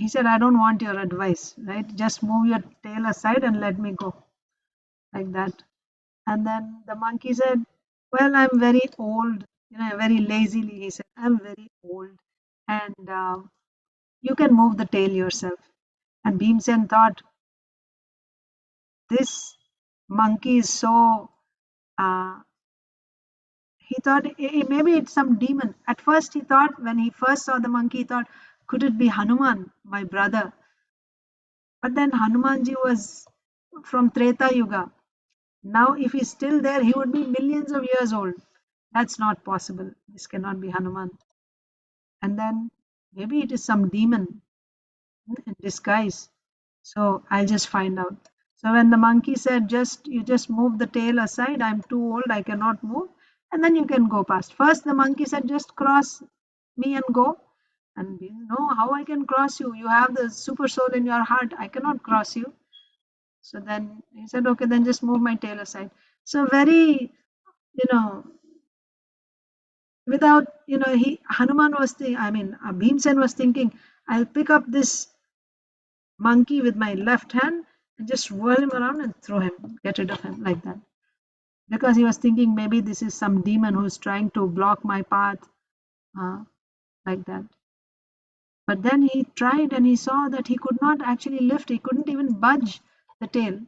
I don't want your advice, right? Just move your tail aside and let me go, like that. And then the monkey said, well, I'm very old, very lazily he said, I'm very old and you can move the tail yourself. And Bhimsen thought, this monkey is so, uh, he thought maybe it's some demon. At first he thought, when he first saw the monkey, he thought, could it be Hanuman, my brother? But then Hanumanji was from Treta Yuga. Now if he's still there, he would be millions of years old. That's not possible. This cannot be Hanuman. And then maybe it is some demon in disguise. So I'll just find out. So when the monkey said, you just move the tail aside, I'm too old, I cannot move, and then you can go past. First the monkey said, just cross me and go. And no, how I can cross you? You have the super soul in your heart. I cannot cross you. So then he said, okay, then just move my tail aside. So very, without, Hanuman was Bhimsen was thinking, I'll pick up this monkey with my left hand and just whirl him around and throw him, get rid of him like that. Because he was thinking maybe this is some demon who's trying to block my path, like that. But then he tried and he saw that he could not actually lift, he couldn't even budge the tail.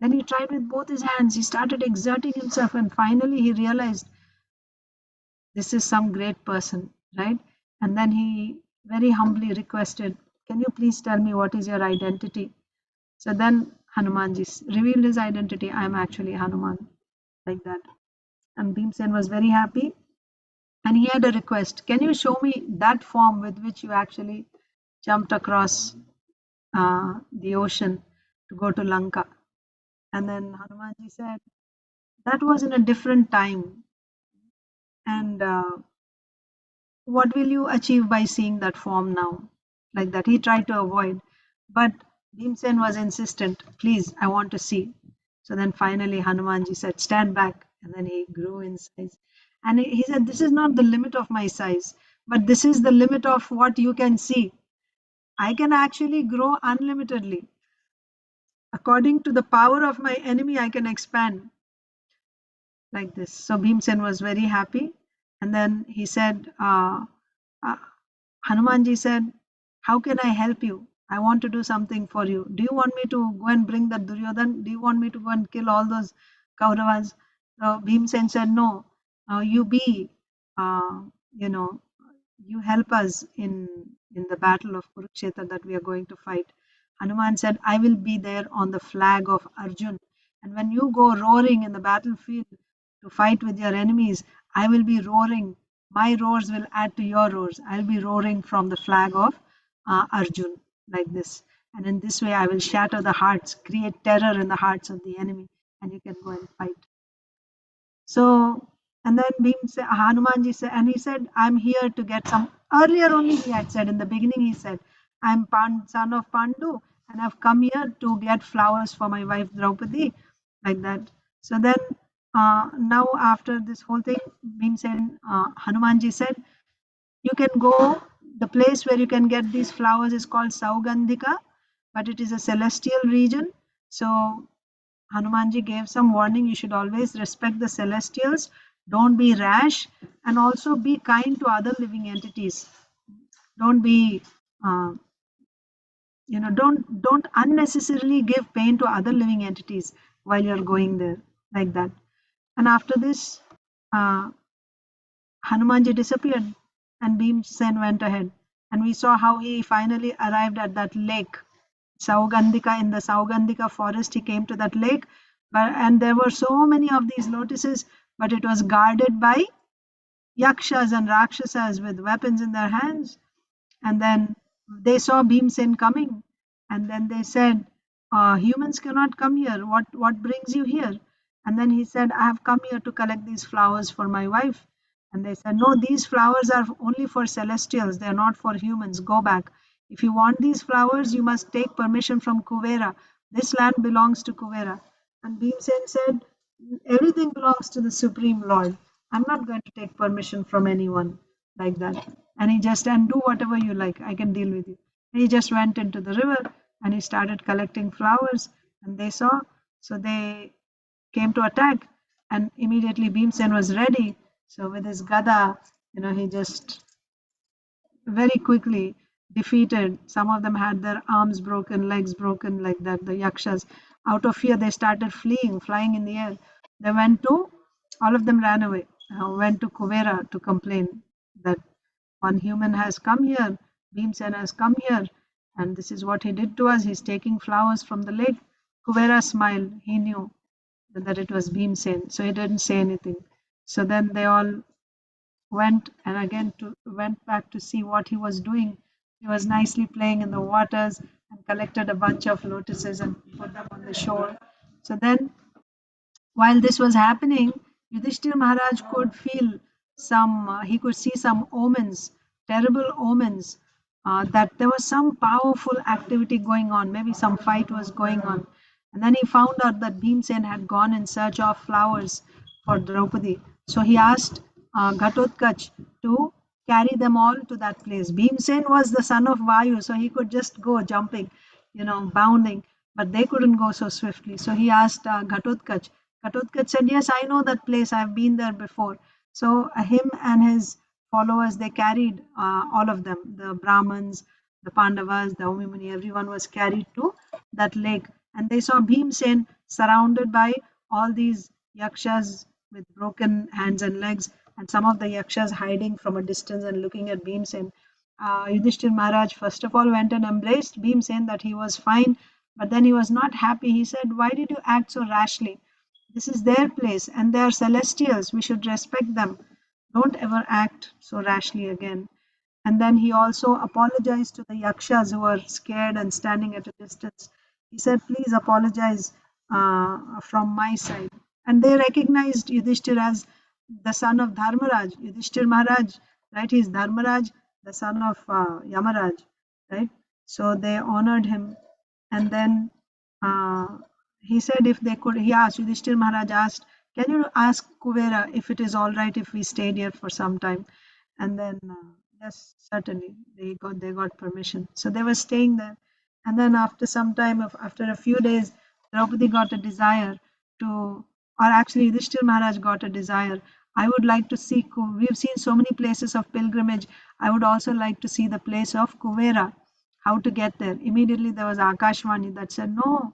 Then he tried with both his hands, he started exerting himself, and finally he realized this is some great person, right? And then he very humbly requested, can you please tell me what is your identity? So then Hanumanji revealed his identity. I am actually Hanuman, like that. And Bhimsen was very happy. And he had a request. Can you show me that form with which you actually jumped across the ocean to go to Lanka? And then Hanumanji said, that was in a different time. And what will you achieve by seeing that form now? Like that. He tried to avoid. But Bhimsen was insistent. Please, I want to see. So then finally Hanumanji said, stand back. And then he grew in size. And he said, this is not the limit of my size, but this is the limit of what you can see. I can actually grow unlimitedly. According to the power of my enemy, I can expand like this. So Bhimsen was very happy. And then he said, uh, Hanumanji said, how can I help you? I want to do something for you. Do you want me to go and bring the Duryodhan? Do you want me to go and kill all those Kauravas? Bhimsen said, no, you be, uh, you know, you help us in the battle of Kurukshetra that we are going to fight. Hanuman said, I will be there on the flag of Arjun. And when you go roaring in the battlefield to fight with your enemies, I will be roaring. My roars will add to your roars. I'll be roaring from the flag of Arjun, like this. And in this way, I will shatter the hearts, create terror in the hearts of the enemy, and you can go and fight. So, and then Hanumanji said, and he said, I'm here to get some. Earlier only he had said, in the beginning he said, I'm son of Pandu, and I've come here to get flowers for my wife Draupadi, like that. So then, now after this whole thing, Bhimsen, Hanumanji said, you can go, the place where you can get these flowers is called Saugandhika, but it is a celestial region. So Hanumanji gave some warning, you should always respect the celestials, don't be rash, and also be kind to other living entities. Don't be, uh, don't unnecessarily give pain to other living entities while you're going there, like that. And after this, uh, Hanumanji disappeared and Bhimsen went ahead. And we saw how he finally arrived at that lake, Saugandhika. In the Saugandhika forest, he came to that lake. And there were so many of these lotuses, but it was guarded by yakshas and rakshasas with weapons in their hands. And then they saw Bhimsen coming, and then they said, humans cannot come here. What brings you here? And then he said, I have come here to collect these flowers for my wife. And they said, no, these flowers are only for celestials. They are not for humans. Go back. If you want these flowers, you must take permission from Kuvera. This land belongs to Kuvera. And Bhimsen said, everything belongs to the Supreme Lord. I'm not going to take permission from anyone, like that. And he just, and do whatever you like, I can deal with you. And he just went into the river and he started collecting flowers, and they saw, so they came to attack, and immediately Bhimsen was ready. So with his gada, he just very quickly defeated. Some of them had their arms broken, legs broken, like that. The yakshas, out of fear, they started fleeing, flying in the air. They went to, all of them ran away, went to Kuvera to complain that one human has come here, Bhimsen has come here, and this is what he did to us. He's taking flowers from the lake. Kuvera smiled. He knew that it was Bhimsen, so he didn't say anything. So then they all went and again went back to see what he was doing. He was nicely playing in the waters and collected a bunch of lotuses and put them on the shore. So then, while this was happening, Yudhishthir Maharaj could feel he could see some omens, terrible omens, that there was some powerful activity going on. Maybe some fight was going on. And then he found out that Bhimsen had gone in search of flowers for Draupadi. So he asked Ghatotkach to carry them all to that place. Bhimsen was the son of Vayu, so he could just go jumping, bounding, but they couldn't go so swiftly. So he asked Ghatotkach. Ghatotkach said, yes, I know that place. I've been there before. So him and his followers, they carried all of them, the Brahmins, the Pandavas, the Omimuni, everyone was carried to that lake. And they saw Bhimsen surrounded by all these yakshas with broken hands and legs, and some of the yakshas hiding from a distance and looking at Bhimsen. Yudhishthir Maharaj first of all went and embraced Bhimsen that he was fine, but then he was not happy. He said, why did you act so rashly? This is their place and they are celestials. We should respect them. Don't ever act so rashly again. And then he also apologized to the yakshas who were scared and standing at a distance. He said, please apologize from my side. And they recognized Yudhishthir as the son of Dharmaraj. Yudhishthir Maharaj, right? He's Dharmaraj, the son of Yamaraj, right? So they honored him. And then he said if they could, he asked, Yudhishthir Maharaj asked, can you ask Kuvera if it is all right if we stayed here for some time? And then, yes, certainly, they got permission. So they were staying there. And then after some time, after a few days, Draupadi got a desire to, or actually Yudhishthir Maharaj got a desire. I would like to see, we've seen so many places of pilgrimage. I would also like to see the place of Kuvera, how to get there. Immediately there was Akashvani that said, no,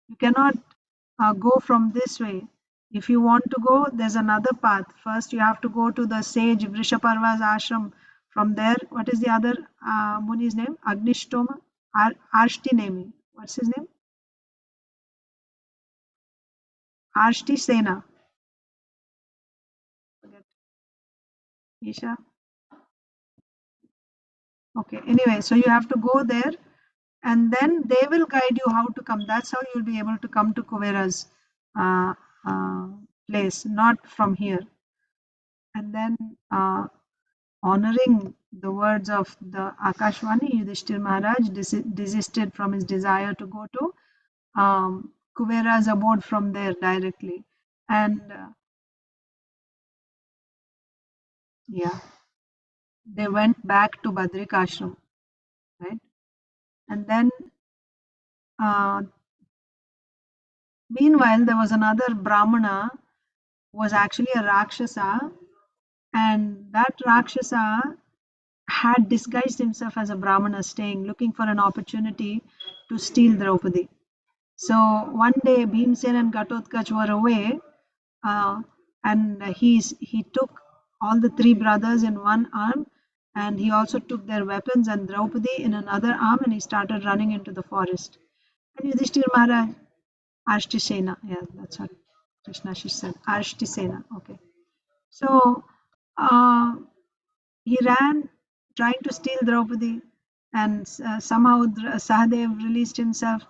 you cannot go from this way. If you want to go, there's another path. First, you have to go to the sage Vrishaparva's ashram. From there, what is the other Muni's name? Agnishtoma? Arshti Nemi. What's his name? Arshti Sena. Forget. Isha. Okay. Anyway, so you have to go there and then they will guide you how to come. That's how you'll be able to come to Kuvera's uh, uh, place, not from here. And then honoring the words of the Akashvani, Yudhishthir Maharaj desisted from his desire to go to Kuvera's abode from there directly. And yeah, they went back to Badrik Ashram, right? And then, meanwhile, there was another Brahmana who was actually a Rakshasa, and that Rakshasa had disguised himself as a Brahmana, staying, looking for an opportunity to steal Draupadi. So one day, Bhimsen and Ghatotkach were away, and he took all the three brothers in one arm, and he also took their weapons and Draupadi in another arm, and he started running into the forest. And Yudhishthir Maharaj, Ashtisena, yeah, that's what Krishna she said, Ashtisena, okay. So uh, he ran trying to steal Draupadi, and somehow Sahadev released himself,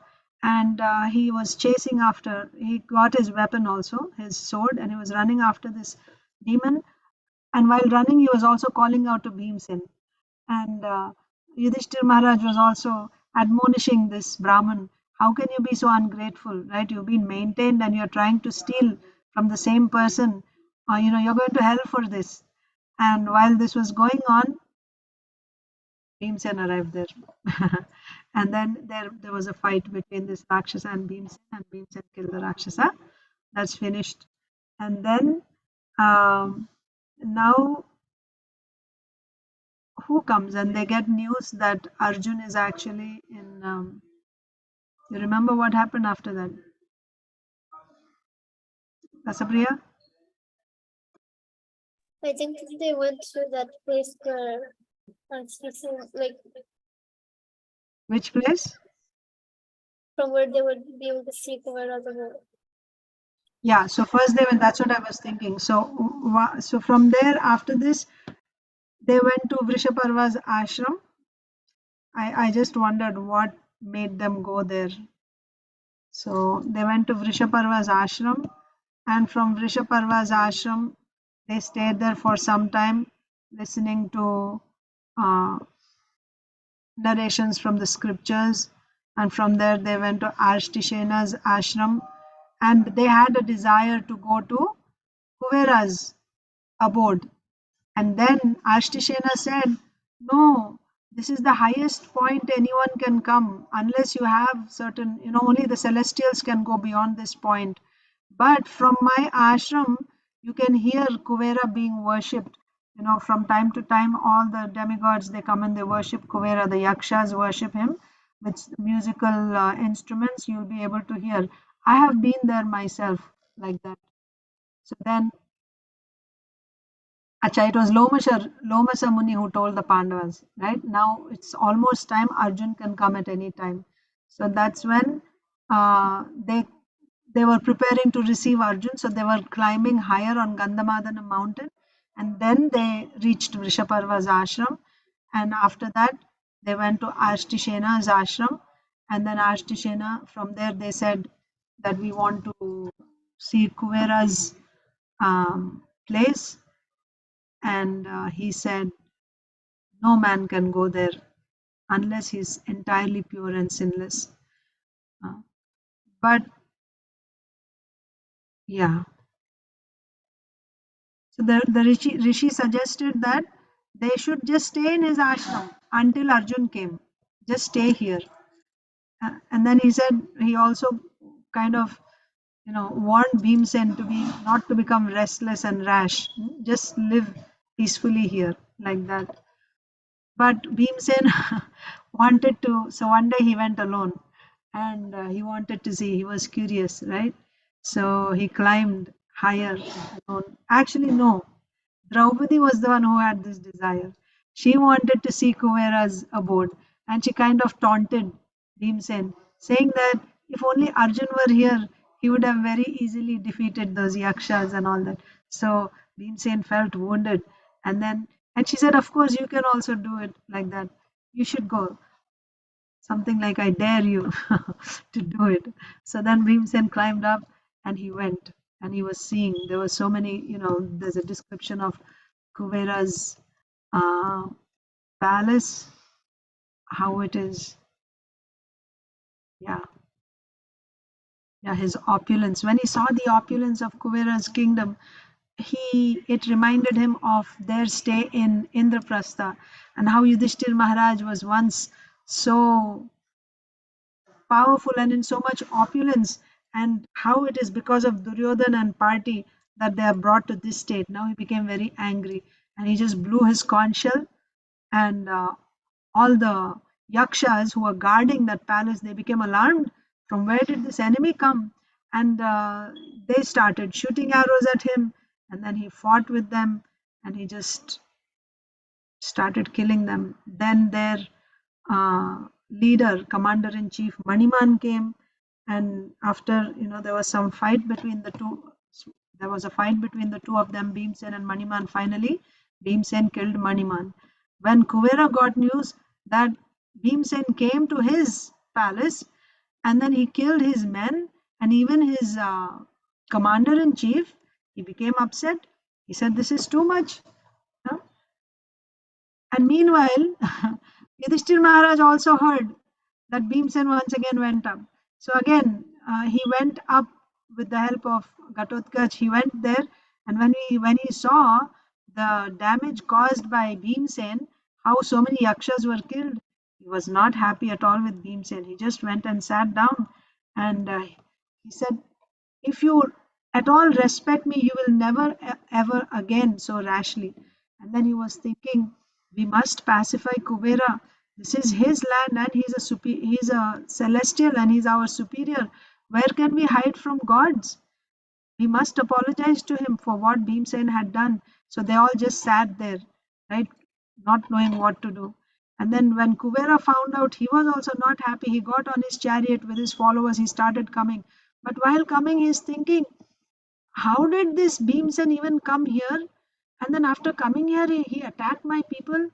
and he was chasing after. He got his weapon also, his sword, and he was running after this demon. And while running, he was also calling out to Bhimsen. And Yudhishthir Maharaj was also admonishing this Brahman. How can you be so ungrateful, right? You've been maintained and you're trying to steal from the same person. You're going to hell for this. And while this was going on, Bhimsen arrived there. And then there was a fight between this Rakshasa and Bhimsen killed the Rakshasa. That's finished. And then now who comes? And they get news that Arjun is actually in. You remember what happened after that? Rasapriya? I think they went to that place where like Which place? from where they would be able to see Kuvera the more. Yeah, so first they went, that's what I was thinking. So from there, after this, they went to Vrishaparva's ashram. I just wondered what made them go there. So they went to Vrishaparva's ashram, and from Vrishaparva's ashram, they stayed there for some time, listening to uh, narrations from the scriptures, and from there they went to Arshtishena's ashram, and they had a desire to go to Kuvera's abode. And then Ashtishena said, no, this is the highest point anyone can come, unless you have certain, only the celestials can go beyond this point. But from my ashram, you can hear Kuvera being worshipped. From time to time, all the demigods, they come and they worship Kuvera. The yakshas worship him with musical instruments. You'll be able to hear. I have been there myself, like that. So then Acha, it was Lomasa Muni who told the Pandavas, right? Now it's almost time Arjun can come at any time. So that's when they were preparing to receive Arjun. So they were climbing higher on Gandhamadana mountain, and then they reached Vrishaparva's ashram. And after that, they went to Ashtishena's ashram. And then Ashtishena, from there, they said that we want to see Kuvera's place, and he said, no man can go there unless he's entirely pure and sinless. Uh, but yeah, so the Rishi suggested that they should just stay in his ashram until Arjun came. Just stay here. And then he said, he also kind of warned Bhimsen to be not to become restless and rash. Just live peacefully here, like that. But Bhimsen wanted to, so one day he went alone, and he wanted to see, he was curious, right? So he climbed higher alone. Actually, no, Draupadi was the one who had this desire. She wanted to see Kuvera's abode, and she kind of taunted Bhimsen, saying that if only Arjun were here, he would have very easily defeated those yakshas and all that. So Bhimsen felt wounded, and she said, "Of course, you can also do it like that. You should go." Something like, "I dare you to do it." So then Bhimsen climbed up, and he went, and he was seeing. There were so many, there's a description of Kuvera's palace, how it is. Yeah, yeah, his opulence. When he saw the opulence of Kuvera's kingdom, it reminded him of their stay in Indraprastha and how Yudhishthir Maharaj was once so powerful and in so much opulence, and how it is because of Duryodhana and party that they are brought to this state. Now he became very angry and he just blew his conch shell, and all the yakshas who were guarding that palace, they became alarmed. From where did this enemy come? And they started shooting arrows at him, and then he fought with them and he just started killing them. Then their leader, commander in chief Maniman came, and after there was some fight between the two. There was a fight between the two of them, Bhimsen and Maniman. Finally, Bhimsen killed Maniman. When Kuvera got news that Bhimsen came to his palace, and then he killed his men and even his commander in chief, he became upset. He said, "This is too much." Huh? And meanwhile, Yudhishthir Maharaj also heard that Bhimsen once again went up. So again, he went up with the help of Ghatotkach. He went there, and when he saw the damage caused by Bhimsen, how so many yakshas were killed, he was not happy at all with Bhimsen. He just went and sat down, and he said, "If you at all respect me, you will never ever again so rashly." And then he was thinking, we must pacify Kuvera. This is his land, and he's a celestial, and he's our superior. Where can we hide from gods? We must apologize to him for what Bhimsen had done. So they all just sat there, right, not knowing what to do. And then when Kuvera found out, he was also not happy. He got on his chariot with his followers. He started coming. But while coming, he's thinking, how did this Bhimsen even come here? And then after coming here, he attacked my people.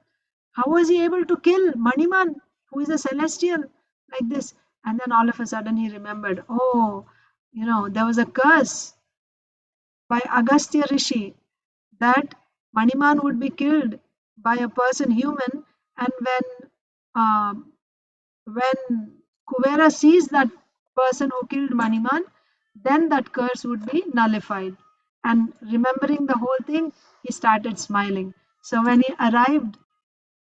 How was he able to kill Maniman, who is a celestial, like this? And then all of a sudden he remembered, oh, there was a curse by Agastya Rishi that Maniman would be killed by a person human, and um, when Kuvera sees that person who killed Maniman, then that curse would be nullified. And remembering the whole thing, he started smiling. So when he arrived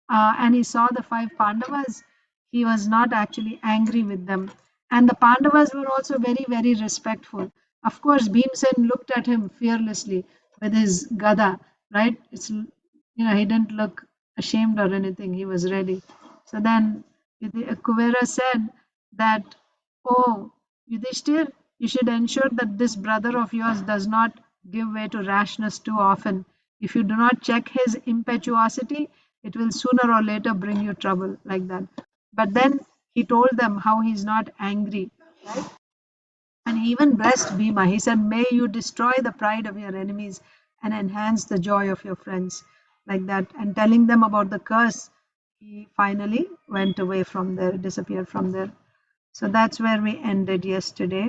and he saw the five Pandavas, he was not actually angry with them. And the Pandavas were also very, very respectful. Of course, Bhimsen looked at him fearlessly with his gada, right? He didn't look ashamed or anything. He was ready. So then Kuvera said that, "Oh, Yudhishthir, you should ensure that this brother of yours does not give way to rashness too often. If you do not check his impetuosity, it will sooner or later bring you trouble," like that. But then he told them how he's not angry, right? And he even blessed Bhima. He said, "May you destroy the pride of your enemies and enhance the joy of your friends," like that. And telling them about the curse, he finally went away from there, disappeared from there. So that's where we ended yesterday.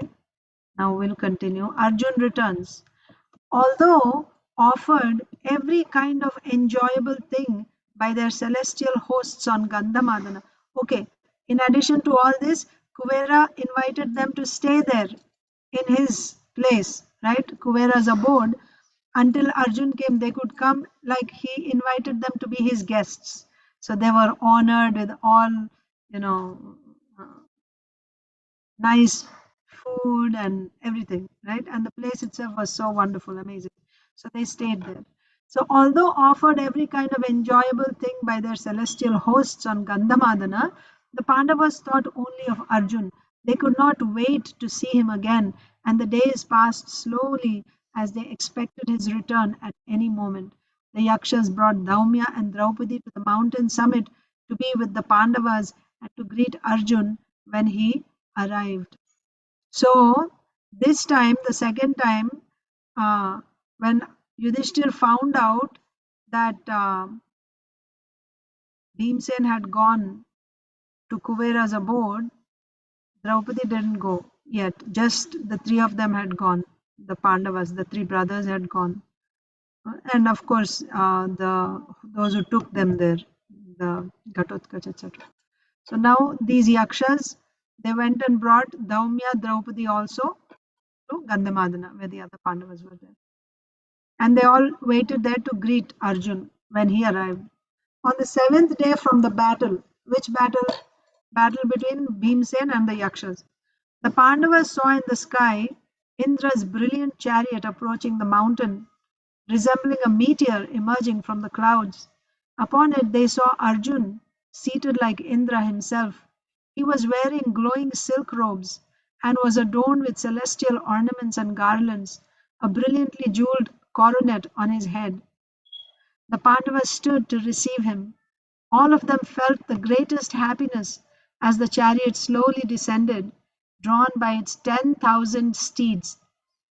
Now we'll continue. Arjun returns. Although offered every kind of enjoyable thing by their celestial hosts on Gandhamadana. Okay, in addition to all this, Kuvera invited them to stay there in his place, right? Kuvera's abode. Until Arjun came, they could come, like he invited them to be his guests. So they were honored with all, you know, nice food and everything, right? And the place itself was so wonderful, amazing. So they stayed there. So, although offered every kind of enjoyable thing by their celestial hosts on Gandhamadana, the Pandavas thought only of Arjun. They could not wait to see him again, and the days passed slowly as they expected his return at any moment. The Yakshas brought Daumya and Draupadi to the mountain summit to be with the Pandavas and to greet Arjun when he arrived. So this time, the second time, when Yudhishthir found out that Bhimsen had gone to Kuvera's abode, Draupadi didn't go yet. Just the three of them had gone. The Pandavas, the three brothers had gone. And of course, those who took them there, the Ghatotkach, etc. So now these yakshas, they went and brought Daumya, Draupadi also to Gandhamadana, where the other Pandavas were there. And they all waited there to greet Arjun when he arrived. On the seventh day from the battle, which battle? Battle between Bhimsen and the Yakshas. The Pandavas saw in the sky Indra's brilliant chariot approaching the mountain, resembling a meteor emerging from the clouds. Upon it they saw Arjun, seated like Indra himself. He was wearing glowing silk robes and was adorned with celestial ornaments and garlands, a brilliantly jeweled coronet on his head. The Pandavas stood to receive him. All of them felt the greatest happiness as the chariot slowly descended, drawn by its 10,000 steeds.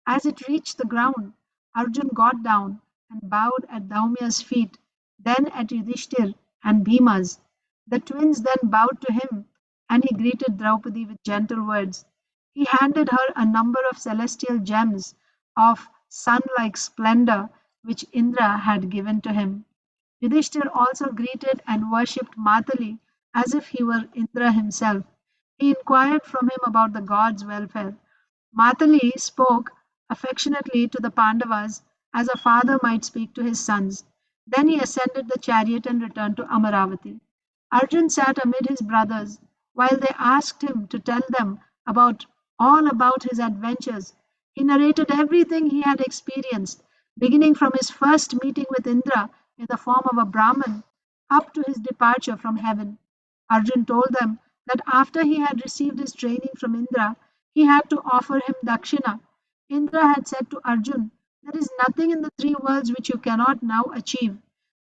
As it reached the ground, Arjun got down and bowed at Daumya's feet, then at Yudhishthir and Bhima's. The twins then bowed to him, and he greeted Draupadi with gentle words. He handed her a number of celestial gems of sun-like splendor which Indra had given to him. Yudhishthir also greeted and worshipped Matali as if he were Indra himself. He inquired from him about the gods' welfare. Matali spoke affectionately to the Pandavas as a father might speak to his sons. Then he ascended the chariot and returned to Amaravati. Arjun sat amid his brothers while they asked him to tell them all about his adventures. He narrated everything he had experienced, beginning from his first meeting with Indra in the form of a Brahman up to his departure from heaven. Arjun told them that after he had received his training from Indra, he had to offer him dakshina. Indra had said to Arjun, "There is nothing in the three worlds which you cannot now achieve.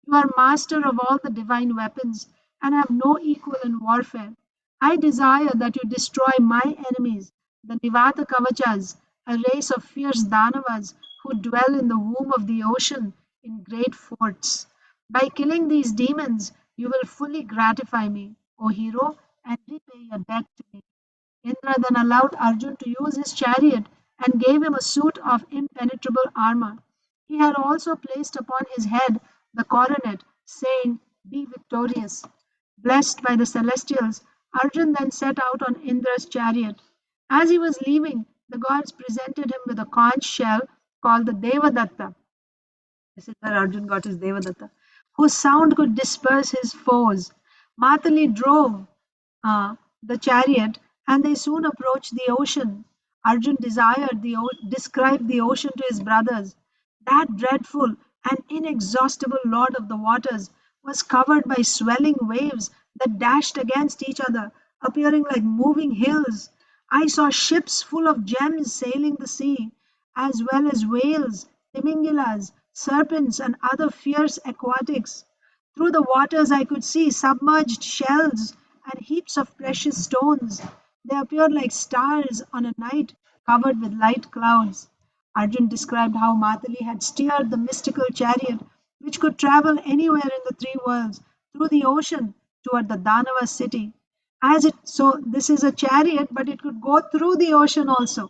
You are master of all the divine weapons and have no equal in warfare. I desire that you destroy my enemies, the Nivata Kavachas, a race of fierce Danavas who dwell in the womb of the ocean in great forts. By killing these demons, you will fully gratify me, O hero, and repay your debt to me." Indra then allowed Arjun to use his chariot and gave him a suit of impenetrable armor. He had also placed upon his head the coronet, saying, "Be victorious." Blessed by the celestials, Arjun then set out on Indra's chariot. As he was leaving, the gods presented him with a conch shell called the Devadatta. This is where Arjun got his Devadatta, whose sound could disperse his foes. Matali drove the chariot, and they soon approached the ocean. Arjun described the ocean to his brothers. That dreadful and inexhaustible lord of the waters was covered by swelling waves that dashed against each other, appearing like moving hills. I saw ships full of gems sailing the sea, as well as whales, timingilas, serpents, and other fierce aquatics. Through the waters I could see submerged shells and heaps of precious stones. They appeared like stars on a night covered with light clouds. Arjun described how Matali had steered the mystical chariot, which could travel anywhere in the three worlds, through the ocean toward the Danava city. So this is a chariot, but it could go through the ocean also.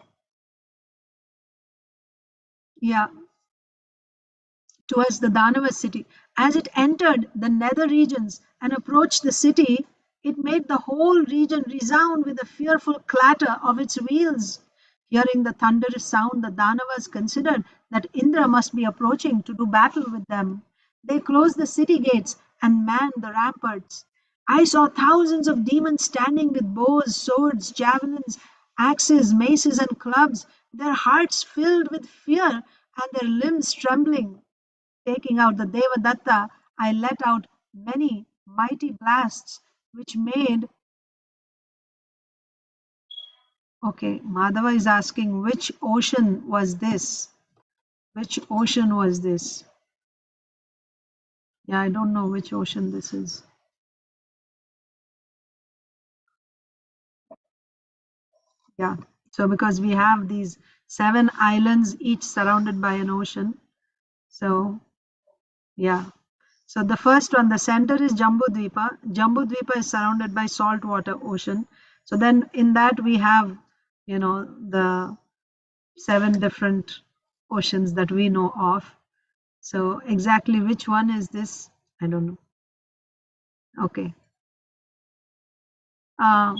Yeah, towards the Danava city. As it entered the nether regions and approached the city, it made the whole region resound with the fearful clatter of its wheels. Hearing the thunderous sound, the Danavas considered that Indra must be approaching to do battle with them. They closed the city gates and manned the ramparts. I saw thousands of demons standing with bows, swords, javelins, axes, maces, and clubs, their hearts filled with fear and their limbs trembling. Taking out the Devadatta, I let out many mighty blasts which made. Okay, Madhava is asking which ocean was this? Which ocean was this? Yeah, I don't know which ocean this is. Yeah, so because we have these 7 islands, each surrounded by an ocean. So, yeah. So the first one, the center is Jambudvipa. Jambudvipa is surrounded by saltwater ocean. So then in that we have, the 7 different oceans that we know of. So exactly which one is this? I don't know. Okay. Uh,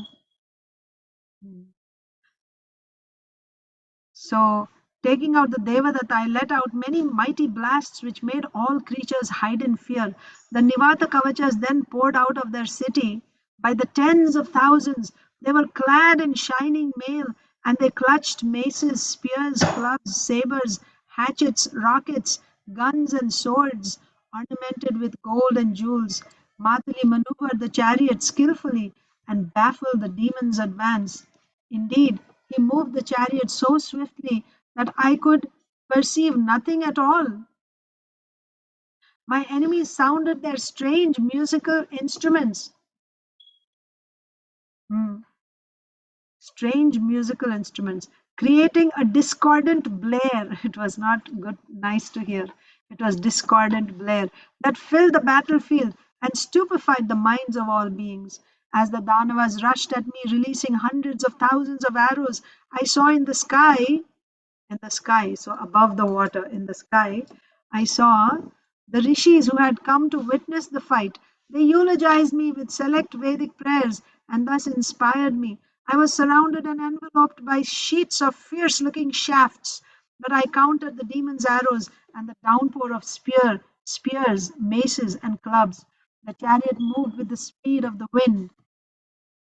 So, taking out the Devadatta, I let out many mighty blasts which made all creatures hide in fear. The Nivata Kavachas then poured out of their city by the tens of thousands. They were clad in shining mail and they clutched maces, spears, clubs, sabers, hatchets, rockets, guns, and swords ornamented with gold and jewels. Matali maneuvered the chariot skillfully and baffled the demon's advance. Indeed, he moved the chariot so swiftly that I could perceive nothing at all. My enemies sounded their strange musical instruments. Hmm. Strange musical instruments, creating a discordant blare. It was not good, nice to hear. It was discordant blare that filled the battlefield and stupefied the minds of all beings. As the Danavas rushed at me, releasing hundreds of thousands of arrows, I saw in the sky, so above the water in the sky, I saw the rishis who had come to witness the fight. They eulogized me with select Vedic prayers and thus inspired me. I was surrounded and enveloped by sheets of fierce looking shafts, but I countered the demon's arrows and the downpour of spears, maces, and clubs. The chariot moved with the speed of the wind.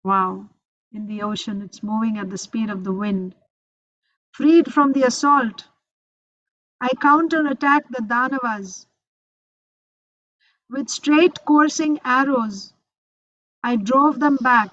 Wow, in the ocean, it's moving at the speed of the wind. Freed from the assault, I counterattacked the Danavas with straight coursing arrows. I drove them back.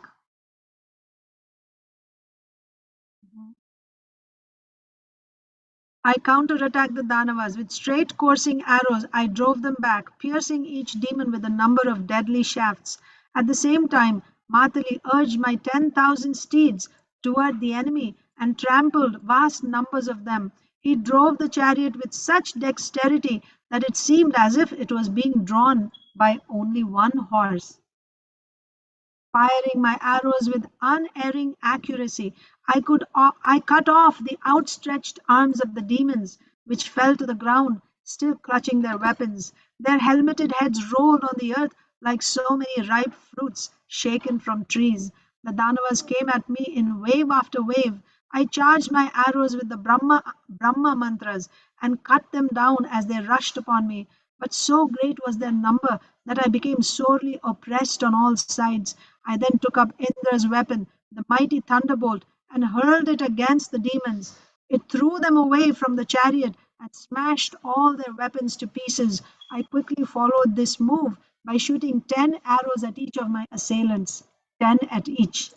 I counterattacked the Danavas with straight coursing arrows. I drove them back, piercing each demon with a number of deadly shafts. At the same time, Matali urged my 10,000 steeds toward the enemy and trampled vast numbers of them. He drove the chariot with such dexterity that it seemed as if it was being drawn by only one horse. Firing my arrows with unerring accuracy, I cut off the outstretched arms of the demons, which fell to the ground, still clutching their weapons. Their helmeted heads rolled on the earth like so many ripe fruits shaken from trees. The Danavas came at me in wave after wave. I charged my arrows with the Brahma mantras and cut them down as they rushed upon me. But so great was their number that I became sorely oppressed on all sides. I then took up Indra's weapon, the mighty thunderbolt, and hurled it against the demons. It threw them away from the chariot and smashed all their weapons to pieces. I quickly followed this move by shooting 10 arrows at each of my assailants, 10 at each.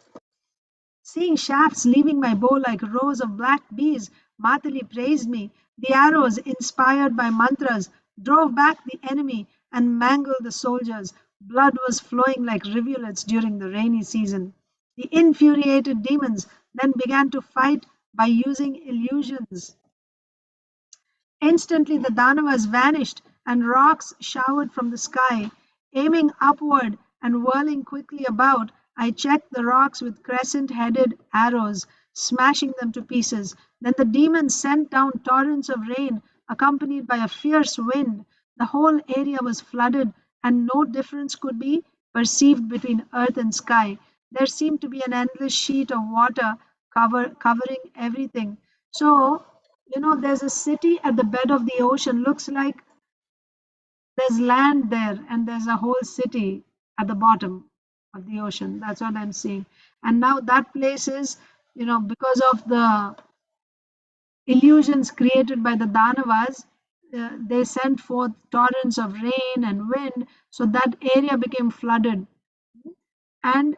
Seeing shafts leaving my bow like rows of black bees, Matali praised me. The arrows, inspired by mantras, drove back the enemy and mangled the soldiers. Blood was flowing like rivulets during the rainy season. The infuriated demons then began to fight by using illusions. Instantly the Danavas vanished, and rocks showered from the sky. Aiming upward and whirling quickly about, I checked the rocks with crescent headed arrows, smashing them to pieces. Then the demons sent down torrents of rain, accompanied by a fierce wind. The whole area was flooded, and no difference could be perceived between earth and sky. There seemed to be an endless sheet of water covering everything. So, there's a city at the bed of the ocean. Looks like there's land there and there's a whole city at the bottom of the ocean. That's what I'm seeing. And now that place is, because of the illusions created by the Danavas, they sent forth torrents of rain and wind, so that area became flooded. And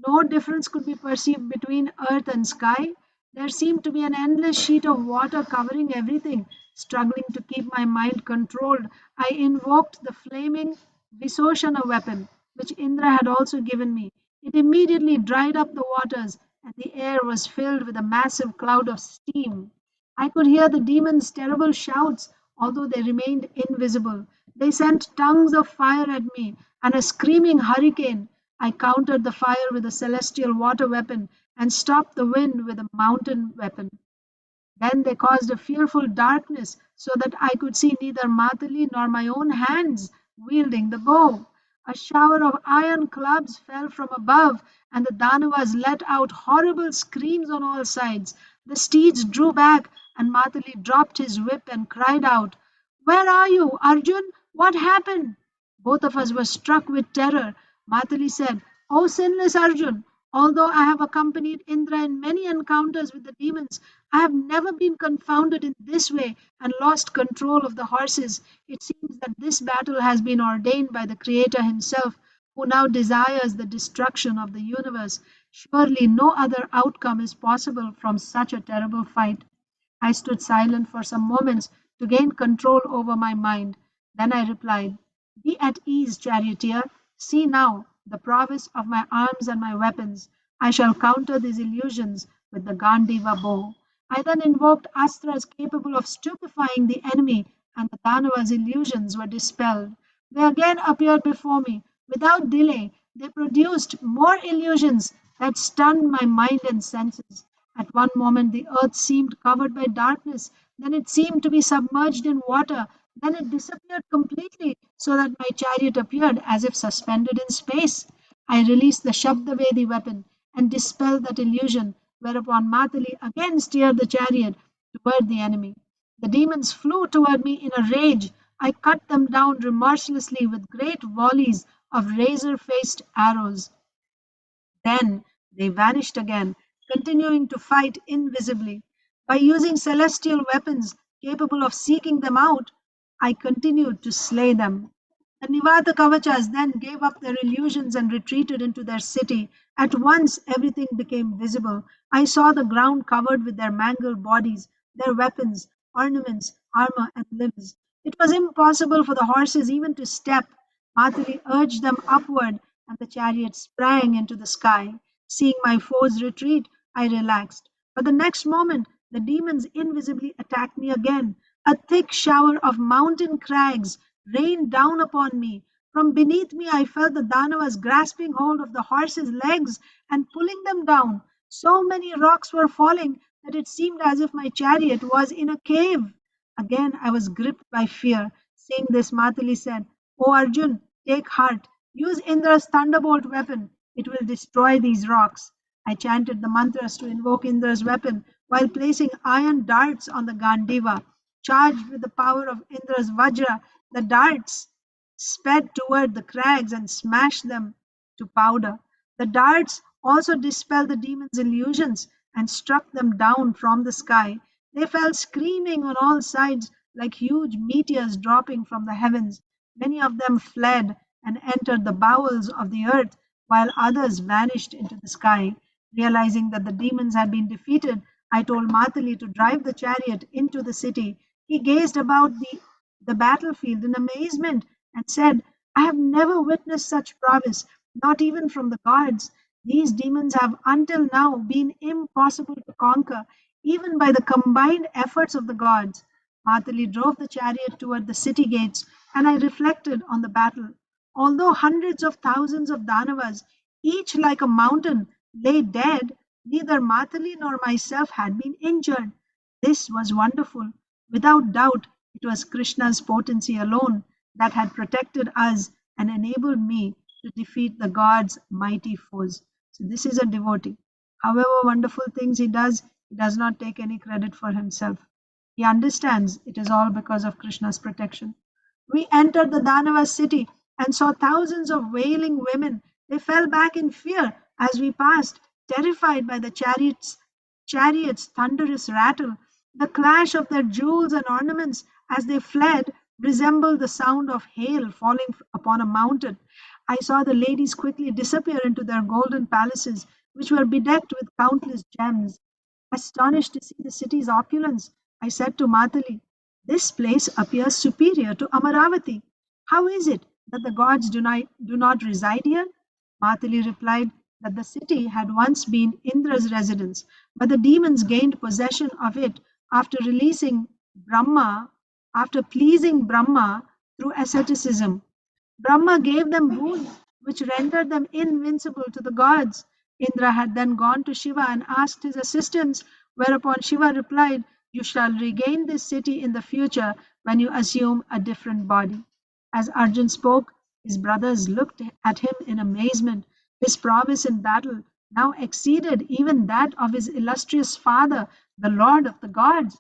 no difference could be perceived between earth and sky. There seemed to be an endless sheet of water covering everything. Struggling to keep my mind controlled, I invoked the flaming Visoshana weapon, which Indra had also given me. It immediately dried up the waters, and the air was filled with a massive cloud of steam. I could hear the demons' terrible shouts, although they remained invisible. They sent tongues of fire at me and a screaming hurricane. I countered the fire with a celestial water weapon and stopped the wind with a mountain weapon. Then they caused a fearful darkness so that I could see neither Matali nor my own hands wielding the bow. A shower of iron clubs fell from above, and the Danavas let out horrible screams on all sides. The steeds drew back, and Matali dropped his whip and cried out, "Where are you, Arjun? What happened?" Both of us were struck with terror. Matali said, "O sinless Arjun, although I have accompanied Indra in many encounters with the demons, I have never been confounded in this way and lost control of the horses. It seems that this battle has been ordained by the Creator Himself, who now desires the destruction of the universe. Surely no other outcome is possible from such a terrible fight." I stood silent for some moments to gain control over my mind. Then I replied, "Be at ease, charioteer. See now the prowess of my arms and my weapons. I shall counter these illusions with the Gandiva bow." I then invoked astras capable of stupefying the enemy, and the Danava's illusions were dispelled. They again appeared before me. Without delay, they produced more illusions that stunned my mind and senses. At one moment the earth seemed covered by darkness, then it seemed to be submerged in water, then it disappeared completely, so that my chariot appeared as if suspended in space. I released the Shabdavedi weapon and dispelled that illusion, whereupon Matali again steered the chariot toward the enemy. The demons flew toward me in a rage. I cut them down remorselessly with great volleys of razor faced arrows. Then they vanished again, continuing to fight invisibly. By using celestial weapons capable of seeking them out, I continued to slay them. The Nivata Kavachas then gave up their illusions and retreated into their city. At once everything became visible. I saw the ground covered with their mangled bodies, their weapons, ornaments, armor, and limbs. It was impossible for the horses even to step. Matali urged them upward, and the chariot sprang into the sky. Seeing my foes retreat, I relaxed. But the next moment, the demons invisibly attacked me again. A thick shower of mountain crags rained down upon me. From beneath me, I felt the Danavas grasping hold of the horses' legs and pulling them down. So many rocks were falling that it seemed as if my chariot was in a cave. Again, I was gripped by fear. Seeing this, Matali said, "O Arjun, take heart. Use Indra's thunderbolt weapon. It will destroy these rocks." I chanted the mantras to invoke Indra's weapon while placing iron darts on the Gandiva. Charged with the power of Indra's Vajra, the darts sped toward the crags and smashed them to powder. The darts also dispelled the demons' illusions and struck them down from the sky. They fell screaming on all sides like huge meteors dropping from the heavens. Many of them fled and entered the bowels of the earth, while others vanished into the sky. Realizing that the demons had been defeated, I told Matali to drive the chariot into the city. He gazed about the battlefield in amazement and said, "I have never witnessed such prowess, not even from the gods. These demons have until now been impossible to conquer, even by the combined efforts of the gods." Matali drove the chariot toward the city gates, and I reflected on the battle. Although hundreds of thousands of Danavas, each like a mountain, lay dead, neither Matali nor myself had been injured. This was wonderful. Without doubt, it was Krishna's potency alone that had protected us and enabled me to defeat the gods' mighty foes. So, this is a devotee. However wonderful things he does not take any credit for himself. He understands it is all because of Krishna's protection. We entered the Danava city and saw thousands of wailing women. They fell back in fear as we passed, terrified by the chariots' thunderous rattle. The clash of their jewels and ornaments as they fled resembled the sound of hail falling upon a mountain. I saw the ladies quickly disappear into their golden palaces, which were bedecked with countless gems. Astonished to see the city's opulence, I said to Matali, "This place appears superior to Amaravati. How is it that the gods do not reside here?" Matali replied that the city had once been Indra's residence, but the demons gained possession of it after releasing Brahma, after pleasing Brahma through asceticism. Brahma gave them boons which rendered them invincible to the gods. Indra had then gone to Shiva and asked his assistance, whereupon Shiva replied, You shall regain this city in the future when you assume a different body." As Arjun spoke, his brothers looked at him in amazement. His prowess in battle now exceeded even that of his illustrious father, the Lord of the gods.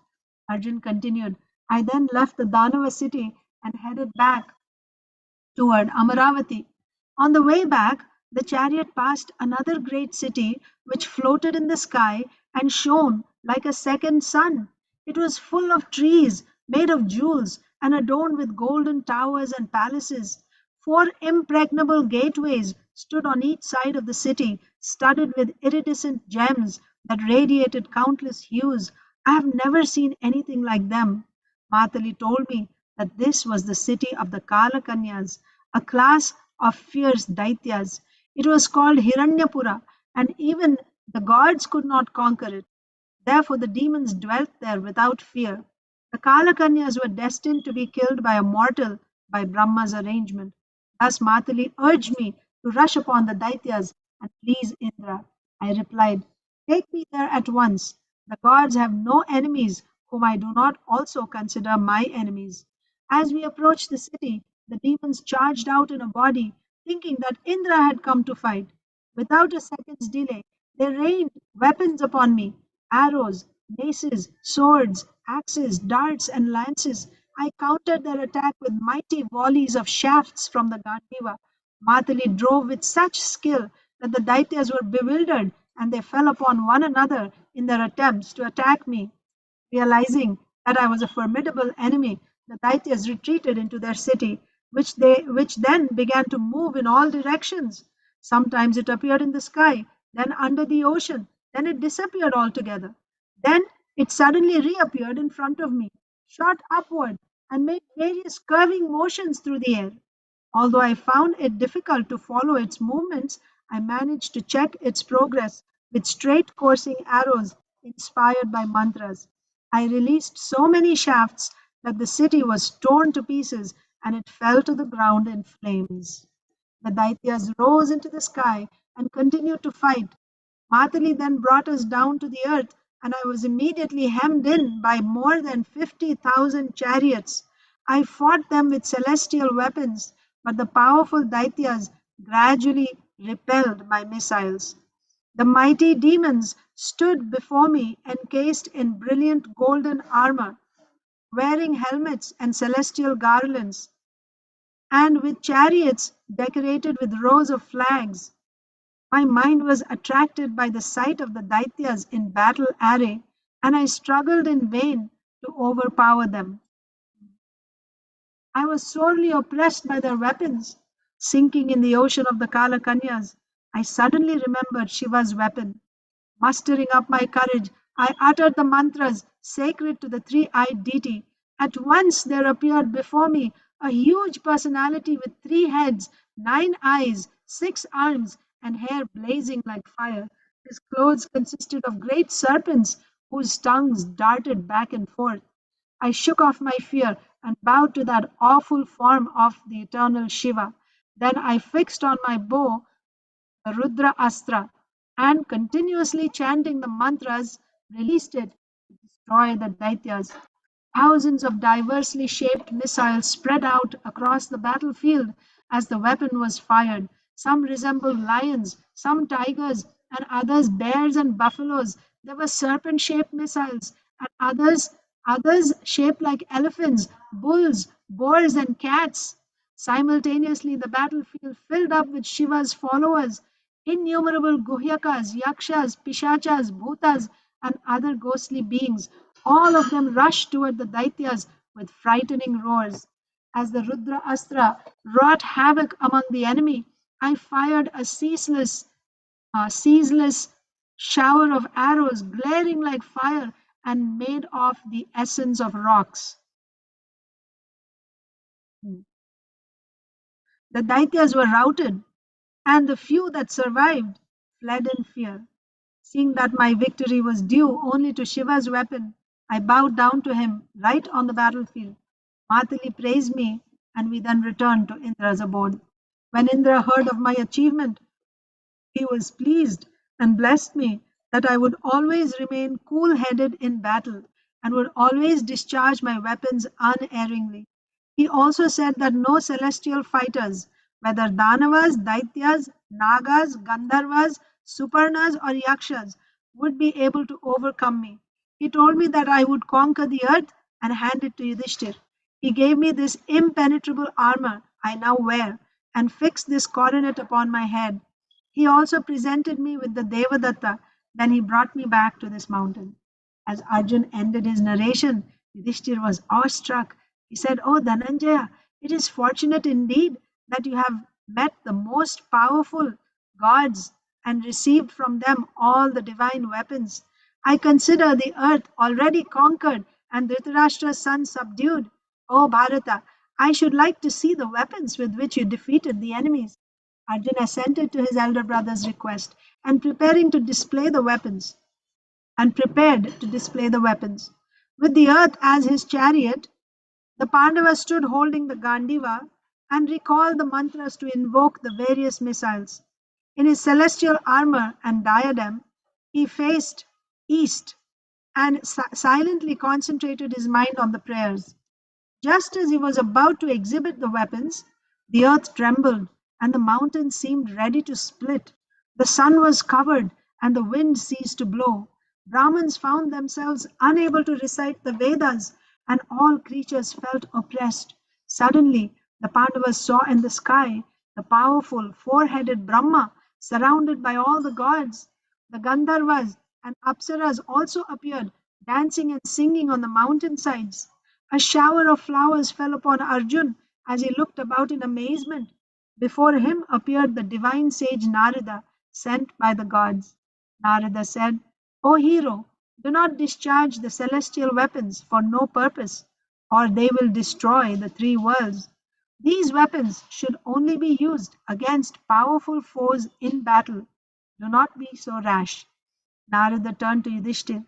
Arjun continued, "I then left the Danava city and headed back toward Amaravati. On the way back, the chariot passed another great city which floated in the sky and shone like a second sun. It was full of trees, made of jewels, and adorned with golden towers and palaces. 4 impregnable gateways stood on each side of the city, studded with iridescent gems that radiated countless hues. I have never seen anything like them. Matali told me that this was the city of the Kalakanyas, a class of fierce Daityas. It was called Hiranyapura, and even the gods could not conquer it. Therefore, the demons dwelt there without fear. The Kalakanyas were destined to be killed by a mortal by Brahma's arrangement. Thus, Matali urged me to rush upon the Daityas and please Indra. I replied, "Take me there at once. The gods have no enemies whom I do not also consider my enemies." As we approached the city, the demons charged out in a body, thinking that Indra had come to fight. Without a second's delay, they rained weapons upon me: arrows, maces, swords, axes, darts, and lances. I countered their attack with mighty volleys of shafts from the Gandiva. Matali drove with such skill that the Daityas were bewildered and they fell upon one another in their attempts to attack me. Realizing that I was a formidable enemy, the Daityas retreated into their city, which then began to move in all directions. Sometimes it appeared in the sky, then under the ocean, then it disappeared altogether. Then it suddenly reappeared in front of me, shot upward, and made various curving motions through the air. Although I found it difficult to follow its movements, I managed to check its progress with straight coursing arrows inspired by mantras. I released so many shafts that the city was torn to pieces and it fell to the ground in flames. The Daityas rose into the sky and continued to fight. Matali then brought us down to the earth, and I was immediately hemmed in by more than 50,000 chariots. I fought them with celestial weapons, but the powerful Daityas gradually repelled my missiles. The mighty demons stood before me encased in brilliant golden armor, wearing helmets and celestial garlands, and with chariots decorated with rows of flags. My mind was attracted by the sight of the Daityas in battle array, and I struggled in vain to overpower them. I was sorely oppressed by their weapons. Sinking in the ocean of the Kalakanyas, I suddenly remembered Shiva's weapon. Mustering up my courage, I uttered the mantras sacred to the three-eyed deity. At once there appeared before me a huge personality with 3 heads, 9 eyes, 6 arms, and hair blazing like fire. His clothes consisted of great serpents whose tongues darted back and forth. I shook off my fear and bowed to that awful form of the eternal Shiva. Then I fixed on my bow the Rudra Astra, and continuously chanting the mantras, released it to destroy the Daityas. Thousands of diversely shaped missiles spread out across the battlefield as the weapon was fired. Some resembled lions, some tigers, and others bears and buffaloes. There were serpent shaped missiles, and others shaped like elephants, bulls, boars, and cats. Simultaneously, the battlefield filled up with Shiva's followers. Innumerable Guhyakas, Yakshas, Pishachas, Bhutas, and other ghostly beings. All of them rushed toward the Daityas with frightening roars. As the Rudra Astra wrought havoc among the enemy, I fired a ceaseless shower of arrows glaring like fire and made of the essence of rocks. The Daityas were routed, and the few that survived fled in fear. Seeing that my victory was due only to Shiva's weapon, I bowed down to him right on the battlefield. Matali praised me, and we then returned to Indra's abode. When Indra heard of my achievement, he was pleased and blessed me that I would always remain cool headed in battle and would always discharge my weapons unerringly. He also said that no celestial fighters, whether Danavas, Daityas, Nagas, Gandharvas, Suparnas, or Yakshas, would be able to overcome me. He told me that I would conquer the earth and hand it to Yudhishthir. He gave me this impenetrable armor I now wear and fixed this coronet upon my head. He also presented me with the Devadatta. Then he brought me back to this mountain. As Arjun ended his narration, Yudhishthir was awestruck. He said, "Oh Dhananjaya, it is fortunate indeed that you have met the most powerful gods and received from them all the divine weapons. I consider the earth already conquered and Dhritarashtra's son subdued. O Bharata, I should like to see the weapons with which you defeated the enemies." Arjun assented to his elder brother's request and prepared to display the weapons. With the earth as his chariot, the Pandavas stood holding the Gandiva and recalled the mantras to invoke the various missiles. In his celestial armor and diadem, he faced east and silently concentrated his mind on the prayers. Just as he was about to exhibit the weapons, the earth trembled and the mountains seemed ready to split. The sun was covered and the wind ceased to blow. Brahmins found themselves unable to recite the Vedas, and all creatures felt oppressed. Suddenly, the Pandavas saw in the sky the powerful four-headed Brahma surrounded by all the gods. The Gandharvas and Apsaras also appeared, dancing and singing on the mountain sides. A shower of flowers fell upon Arjun as he looked about in amazement. Before him appeared the divine sage Narada, sent by the gods. Narada said, "O hero, do not discharge the celestial weapons for no purpose, or they will destroy the three worlds. These weapons should only be used against powerful foes in battle. Do not be so rash." Narada turned to Yudhishthir.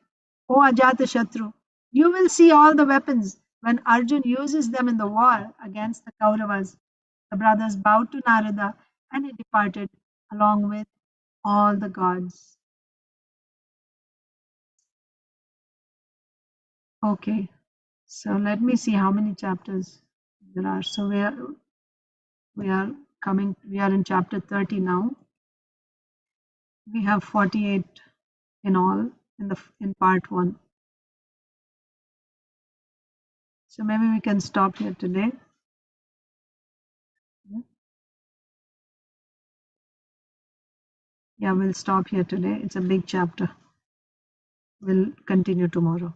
"O Ajatashatru, you will see all the weapons when Arjun uses them in the war against the Kauravas." The brothers bowed to Narada and he departed along with all the gods. Okay, so let me see how many chapters there are. So we are in chapter 30 now. We have 48 in all in part 1. So maybe we can stop here today. Yeah, we'll stop here today. It's a big chapter. We'll continue tomorrow.